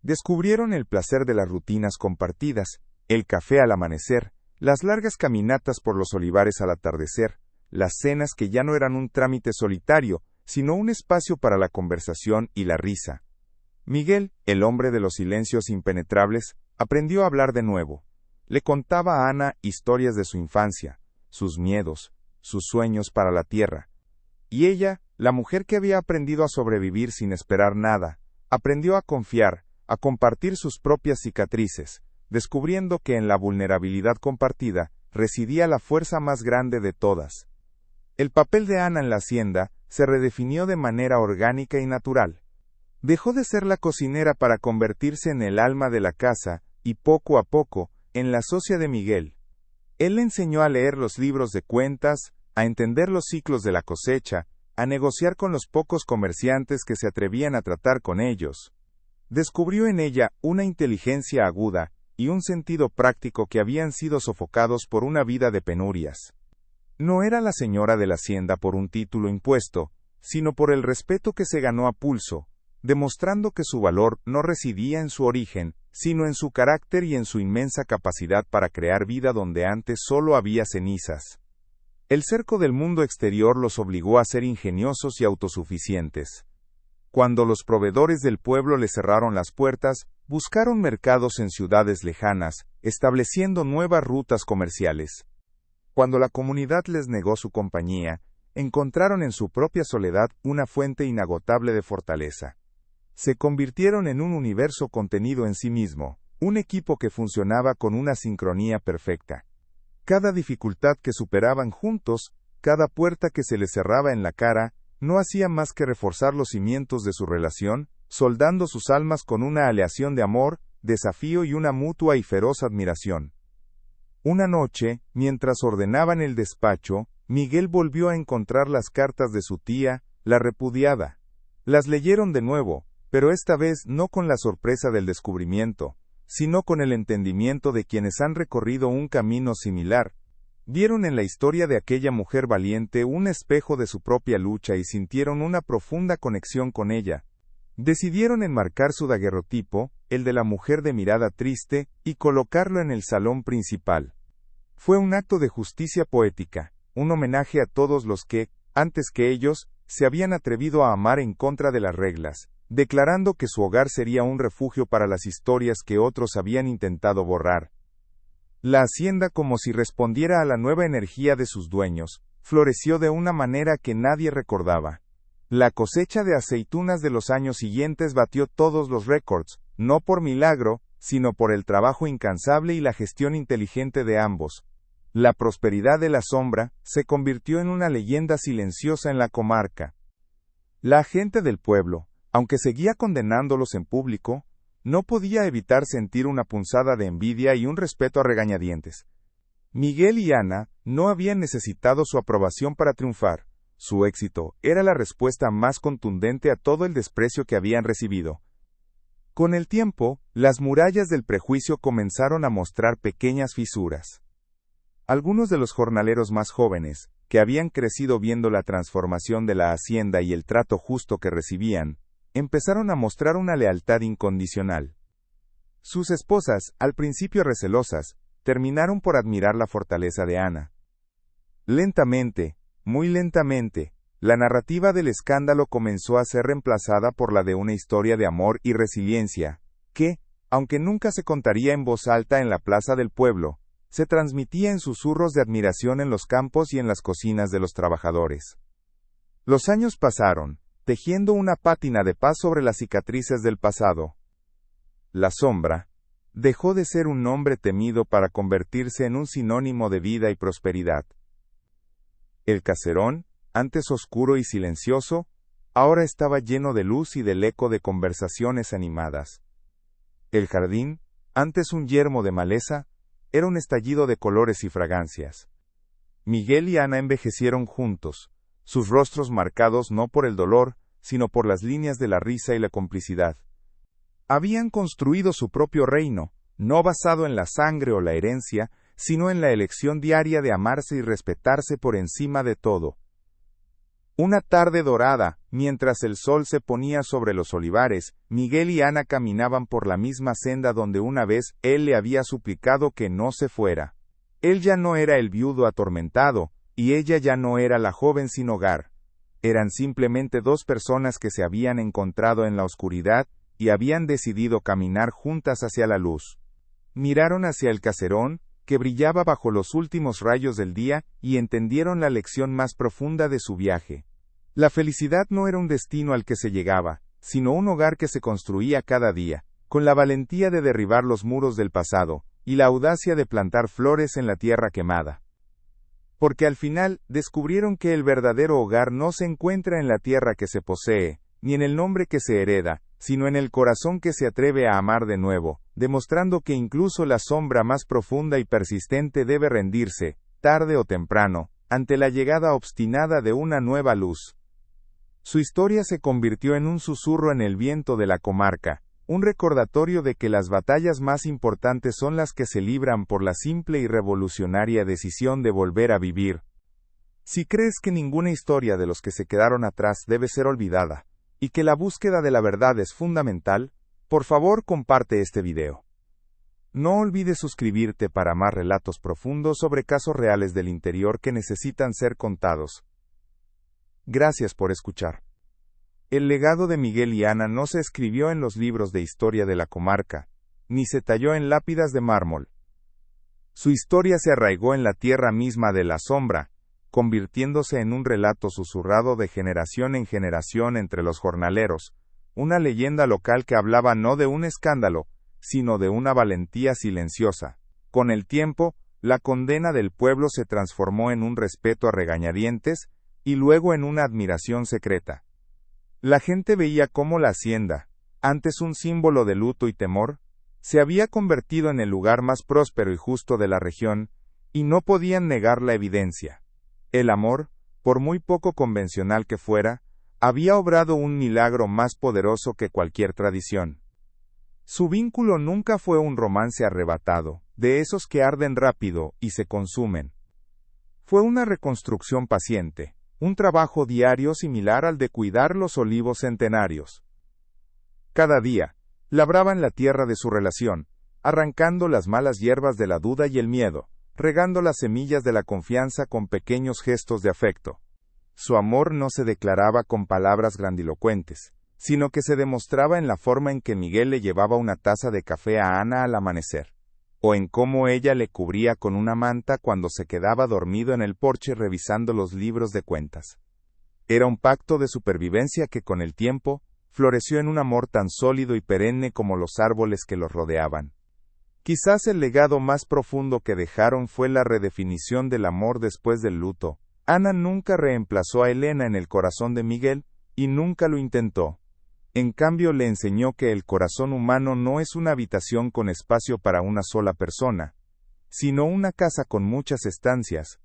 Descubrieron el placer de las rutinas compartidas, el café al amanecer, las largas caminatas por los olivares al atardecer, las cenas que ya no eran un trámite solitario, sino un espacio para la conversación y la risa. Miguel, el hombre de los silencios impenetrables, aprendió a hablar de nuevo. Le contaba a Ana historias de su infancia, sus miedos, sus sueños para la tierra. Y ella, la mujer que había aprendido a sobrevivir sin esperar nada, aprendió a confiar, a compartir sus propias cicatrices, descubriendo que en la vulnerabilidad compartida residía la fuerza más grande de todas. El papel de Ana en la hacienda se redefinió de manera orgánica y natural. Dejó de ser la cocinera para convertirse en el alma de la casa, y poco a poco, en la socia de Miguel. Él le enseñó a leer los libros de cuentas, a entender los ciclos de la cosecha, a negociar con los pocos comerciantes que se atrevían a tratar con ellos. Descubrió en ella una inteligencia aguda y un sentido práctico que habían sido sofocados por una vida de penurias. No era la señora de la hacienda por un título impuesto, sino por el respeto que se ganó a pulso, demostrando que su valor no residía en su origen, sino en su carácter y en su inmensa capacidad para crear vida donde antes solo había cenizas. El cerco del mundo exterior los obligó a ser ingeniosos y autosuficientes. Cuando los proveedores del pueblo le cerraron las puertas, buscaron mercados en ciudades lejanas, estableciendo nuevas rutas comerciales. Cuando la comunidad les negó su compañía, encontraron en su propia soledad una fuente inagotable de fortaleza. Se convirtieron en un universo contenido en sí mismo, un equipo que funcionaba con una sincronía perfecta. Cada dificultad que superaban juntos, cada puerta que se les cerraba en la cara, no hacía más que reforzar los cimientos de su relación, soldando sus almas con una aleación de amor, desafío y una mutua y feroz admiración. Una noche, mientras ordenaban el despacho, Miguel volvió a encontrar las cartas de su tía, la repudiada. Las leyeron de nuevo, pero esta vez no con la sorpresa del descubrimiento, sino con el entendimiento de quienes han recorrido un camino similar. Vieron en la historia de aquella mujer valiente un espejo de su propia lucha y sintieron una profunda conexión con ella. Decidieron enmarcar su daguerrotipo, el de la mujer de mirada triste, y colocarlo en el salón principal. Fue un acto de justicia poética, un homenaje a todos los que, antes que ellos, se habían atrevido a amar en contra de las reglas, declarando que su hogar sería un refugio para las historias que otros habían intentado borrar. La hacienda, como si respondiera a la nueva energía de sus dueños, floreció de una manera que nadie recordaba. La cosecha de aceitunas de los años siguientes batió todos los récords, no por milagro, sino por el trabajo incansable y la gestión inteligente de ambos. La prosperidad de la sombra se convirtió en una leyenda silenciosa en la comarca. La gente del pueblo, aunque seguía condenándolos en público, no podía evitar sentir una punzada de envidia y un respeto a regañadientes. Miguel y Ana no habían necesitado su aprobación para triunfar. Su éxito era la respuesta más contundente a todo el desprecio que habían recibido. Con el tiempo, las murallas del prejuicio comenzaron a mostrar pequeñas fisuras. Algunos de los jornaleros más jóvenes, que habían crecido viendo la transformación de la hacienda y el trato justo que recibían, empezaron a mostrar una lealtad incondicional. Sus esposas, al principio recelosas, terminaron por admirar la fortaleza de Ana. Lentamente, muy lentamente, la narrativa del escándalo comenzó a ser reemplazada por la de una historia de amor y resiliencia, que, aunque nunca se contaría en voz alta en la plaza del pueblo, se transmitía en susurros de admiración en los campos y en las cocinas de los trabajadores. Los años pasaron, tejiendo una pátina de paz sobre las cicatrices del pasado. La sombra dejó de ser un nombre temido para convertirse en un sinónimo de vida y prosperidad. El caserón, antes oscuro y silencioso, ahora estaba lleno de luz y del eco de conversaciones animadas. El jardín, antes un yermo de maleza, era un estallido de colores y fragancias. Miguel y Ana envejecieron juntos, sus rostros marcados no por el dolor, sino por las líneas de la risa y la complicidad. Habían construido su propio reino, no basado en la sangre o la herencia, sino en la elección diaria de amarse y respetarse por encima de todo. Una tarde dorada, mientras el sol se ponía sobre los olivares, Miguel y Ana caminaban por la misma senda donde una vez él le había suplicado que no se fuera. Él ya no era el viudo atormentado, y ella ya no era la joven sin hogar. Eran simplemente dos personas que se habían encontrado en la oscuridad, y habían decidido caminar juntas hacia la luz. Miraron hacia el caserón, que brillaba bajo los últimos rayos del día, y entendieron la lección más profunda de su viaje. La felicidad no era un destino al que se llegaba, sino un hogar que se construía cada día, con la valentía de derribar los muros del pasado, y la audacia de plantar flores en la tierra quemada. Porque al final, descubrieron que el verdadero hogar no se encuentra en la tierra que se posee, ni en el nombre que se hereda, sino en el corazón que se atreve a amar de nuevo, demostrando que incluso la sombra más profunda y persistente debe rendirse, tarde o temprano, ante la llegada obstinada de una nueva luz. Su historia se convirtió en un susurro en el viento de la comarca, un recordatorio de que las batallas más importantes son las que se libran por la simple y revolucionaria decisión de volver a vivir. Si crees que ninguna historia de los que se quedaron atrás debe ser olvidada, y que la búsqueda de la verdad es fundamental, por favor comparte este video. No olvides suscribirte para más relatos profundos sobre casos reales del interior que necesitan ser contados. Gracias por escuchar. El legado de Miguel y Ana no se escribió en los libros de historia de la comarca, ni se talló en lápidas de mármol. Su historia se arraigó en la tierra misma de la sombra, convirtiéndose en un relato susurrado de generación en generación entre los jornaleros, una leyenda local que hablaba no de un escándalo, sino de una valentía silenciosa. Con el tiempo, la condena del pueblo se transformó en un respeto a regañadientes, y luego en una admiración secreta. La gente veía cómo la hacienda, antes un símbolo de luto y temor, Se había convertido en el lugar más próspero y justo de la región, y no podían negar la evidencia. El amor, por muy poco convencional que fuera, había obrado un milagro más poderoso que cualquier tradición. Su vínculo nunca fue un romance arrebatado, de esos que arden rápido y se consumen. Fue una reconstrucción paciente, un trabajo diario similar al de cuidar los olivos centenarios. Cada día, labraban la tierra de su relación, arrancando las malas hierbas de la duda y el miedo, regando las semillas de la confianza con pequeños gestos de afecto. Su amor no se declaraba con palabras grandilocuentes, sino que se demostraba en la forma en que Miguel le llevaba una taza de café a Ana al amanecer, o en cómo ella le cubría con una manta cuando se quedaba dormido en el porche revisando los libros de cuentas. Era un pacto de supervivencia que con el tiempo, floreció en un amor tan sólido y perenne como los árboles que los rodeaban. Quizás el legado más profundo que dejaron fue la redefinición del amor después del luto. Ana nunca reemplazó a Elena en el corazón de Miguel, y nunca lo intentó. En cambio le enseñó que el corazón humano no es una habitación con espacio para una sola persona, sino una casa con muchas estancias.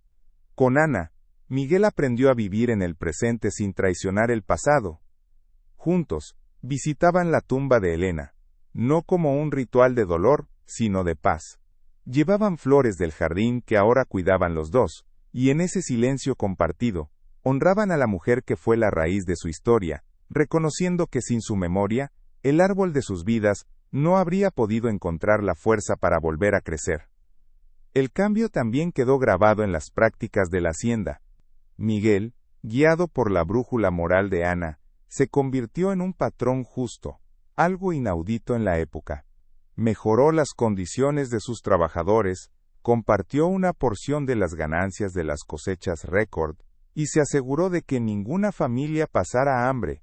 Con Ana, Miguel aprendió a vivir en el presente sin traicionar el pasado. Juntos, visitaban la tumba de Elena, no como un ritual de dolor, sino de paz. Llevaban flores del jardín que ahora cuidaban los dos, y en ese silencio compartido, honraban a la mujer que fue la raíz de su historia, reconociendo que sin su memoria, el árbol de sus vidas no habría podido encontrar la fuerza para volver a crecer. El cambio también quedó grabado en las prácticas de la hacienda. Miguel, guiado por la brújula moral de Ana, se convirtió en un patrón justo, algo inaudito en la época. Mejoró las condiciones de sus trabajadores, compartió una porción de las ganancias de las cosechas récord, y se aseguró de que ninguna familia pasara hambre.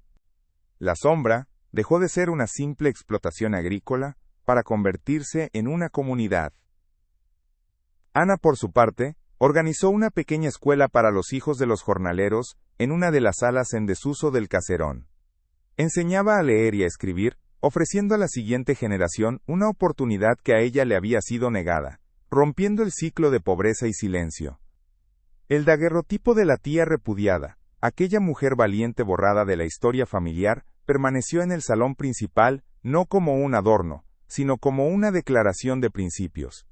La sombra dejó de ser una simple explotación agrícola para convertirse en una comunidad. Ana, por su parte, organizó una pequeña escuela para los hijos de los jornaleros en una de las salas en desuso del caserón. Enseñaba a leer y a escribir, ofreciendo a la siguiente generación una oportunidad que a ella le había sido negada, rompiendo el ciclo de pobreza y silencio. El daguerrotipo de la tía repudiada, aquella mujer valiente borrada de la historia familiar, permaneció en el salón principal, no como un adorno, sino como una declaración de principios.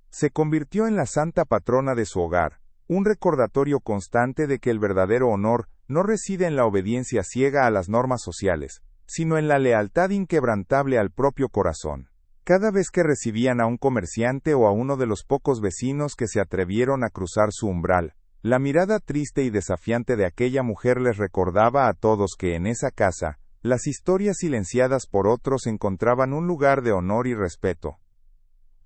Se convirtió en la santa patrona de su hogar, un recordatorio constante de que el verdadero honor no reside en la obediencia ciega a las normas sociales, sino en la lealtad inquebrantable al propio corazón. Cada vez que recibían a un comerciante o a uno de los pocos vecinos que se atrevieron a cruzar su umbral, la mirada triste y desafiante de aquella mujer les recordaba a todos que en esa casa, las historias silenciadas por otros encontraban un lugar de honor y respeto.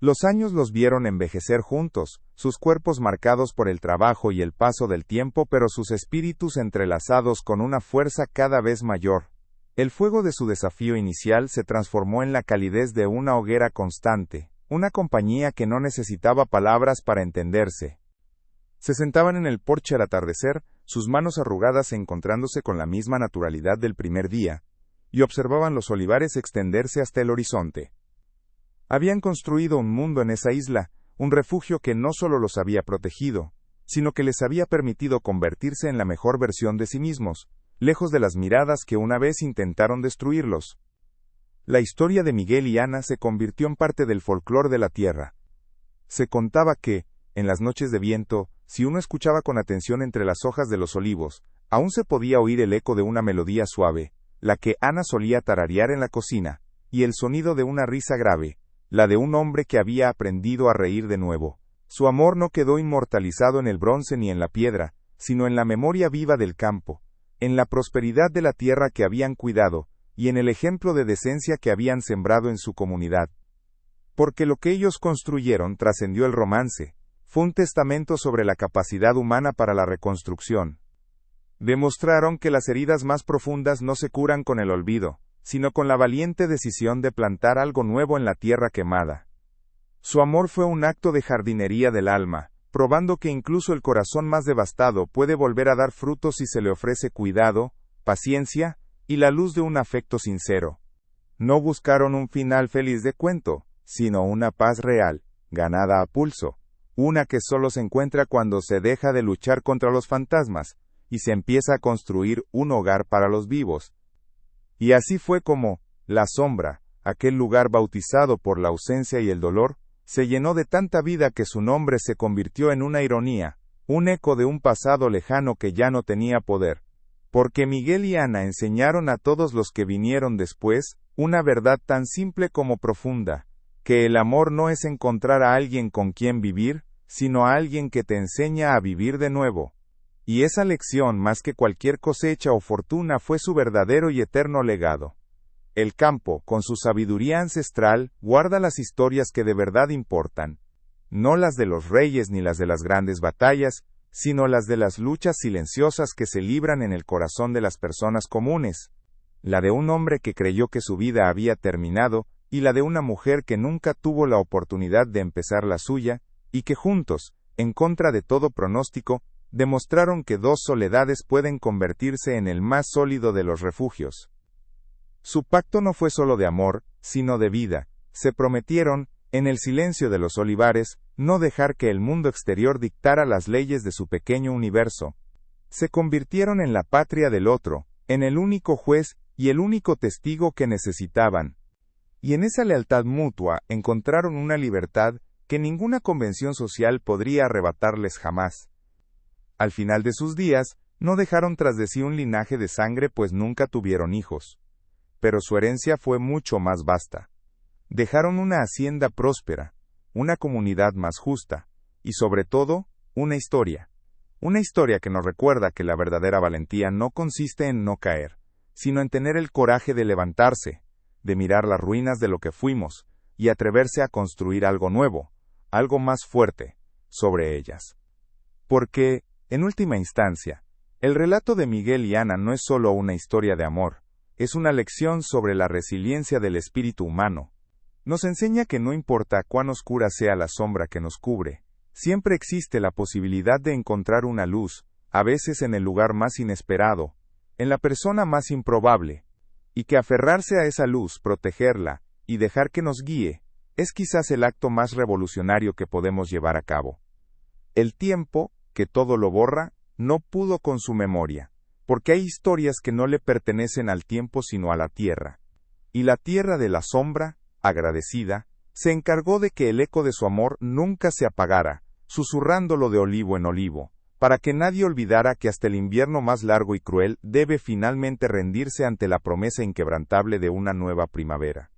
Los años los vieron envejecer juntos, sus cuerpos marcados por el trabajo y el paso del tiempo, pero sus espíritus entrelazados con una fuerza cada vez mayor. El fuego de su desafío inicial se transformó en la calidez de una hoguera constante, una compañía que no necesitaba palabras para entenderse. Se sentaban en el porche al atardecer, sus manos arrugadas encontrándose con la misma naturalidad del primer día, y observaban los olivares extenderse hasta el horizonte. Habían construido un mundo en esa isla, un refugio que no solo los había protegido, sino que les había permitido convertirse en la mejor versión de sí mismos, lejos de las miradas que una vez intentaron destruirlos. La historia de Miguel y Ana se convirtió en parte del folclore de la tierra. Se contaba que, en las noches de viento, si uno escuchaba con atención entre las hojas de los olivos, aún se podía oír el eco de una melodía suave, la que Ana solía tararear en la cocina, y el sonido de una risa grave, la de un hombre que había aprendido a reír de nuevo. Su amor no quedó inmortalizado en el bronce ni en la piedra, sino en la memoria viva del campo, en la prosperidad de la tierra que habían cuidado, y en el ejemplo de decencia que habían sembrado en su comunidad. Porque lo que ellos construyeron trascendió el romance, fue un testamento sobre la capacidad humana para la reconstrucción. Demostraron que las heridas más profundas no se curan con el olvido, sino con la valiente decisión de plantar algo nuevo en la tierra quemada. Su amor fue un acto de jardinería del alma, probando que incluso el corazón más devastado puede volver a dar frutos si se le ofrece cuidado, paciencia, y la luz de un afecto sincero. No buscaron un final feliz de cuento, sino una paz real, ganada a pulso, una que solo se encuentra cuando se deja de luchar contra los fantasmas, y se empieza a construir un hogar para los vivos. Y así fue como, la sombra, aquel lugar bautizado por la ausencia y el dolor, se llenó de tanta vida que su nombre se convirtió en una ironía, un eco de un pasado lejano que ya no tenía poder. Porque Miguel y Ana enseñaron a todos los que vinieron después, una verdad tan simple como profunda, que el amor no es encontrar a alguien con quien vivir, sino a alguien que te enseña a vivir de nuevo. Y esa lección, más que cualquier cosecha o fortuna, fue su verdadero y eterno legado. El campo, con su sabiduría ancestral, guarda las historias que de verdad importan, no las de los reyes ni las de las grandes batallas, sino las de las luchas silenciosas que se libran en el corazón de las personas comunes, la de un hombre que creyó que su vida había terminado, y la de una mujer que nunca tuvo la oportunidad de empezar la suya, y que juntos, en contra de todo pronóstico, demostraron que dos soledades pueden convertirse en el más sólido de los refugios. Su pacto no fue solo de amor, sino de vida. Se prometieron, en el silencio de los olivares, no dejar que el mundo exterior dictara las leyes de su pequeño universo. Se convirtieron en la patria del otro, en el único juez y el único testigo que necesitaban. Y en esa lealtad mutua encontraron una libertad que ninguna convención social podría arrebatarles jamás. Al final de sus días, no dejaron tras de sí un linaje de sangre, pues nunca tuvieron hijos. Pero su herencia fue mucho más vasta. Dejaron una hacienda próspera, una comunidad más justa, y sobre todo, una historia. Una historia que nos recuerda que la verdadera valentía no consiste en no caer, sino en tener el coraje de levantarse, de mirar las ruinas de lo que fuimos, y atreverse a construir algo nuevo, algo más fuerte, sobre ellas. Porque, en última instancia, el relato de Miguel y Ana no es solo una historia de amor, es una lección sobre la resiliencia del espíritu humano. Nos enseña que no importa cuán oscura sea la sombra que nos cubre, siempre existe la posibilidad de encontrar una luz, a veces en el lugar más inesperado, en la persona más improbable, y que aferrarse a esa luz, protegerla, y dejar que nos guíe, es quizás el acto más revolucionario que podemos llevar a cabo. El tiempo, que todo lo borra, no pudo con su memoria, porque hay historias que no le pertenecen al tiempo sino a la tierra. Y la tierra de la sombra, agradecida, se encargó de que el eco de su amor nunca se apagara, susurrándolo de olivo en olivo, para que nadie olvidara que hasta el invierno más largo y cruel debe finalmente rendirse ante la promesa inquebrantable de una nueva primavera.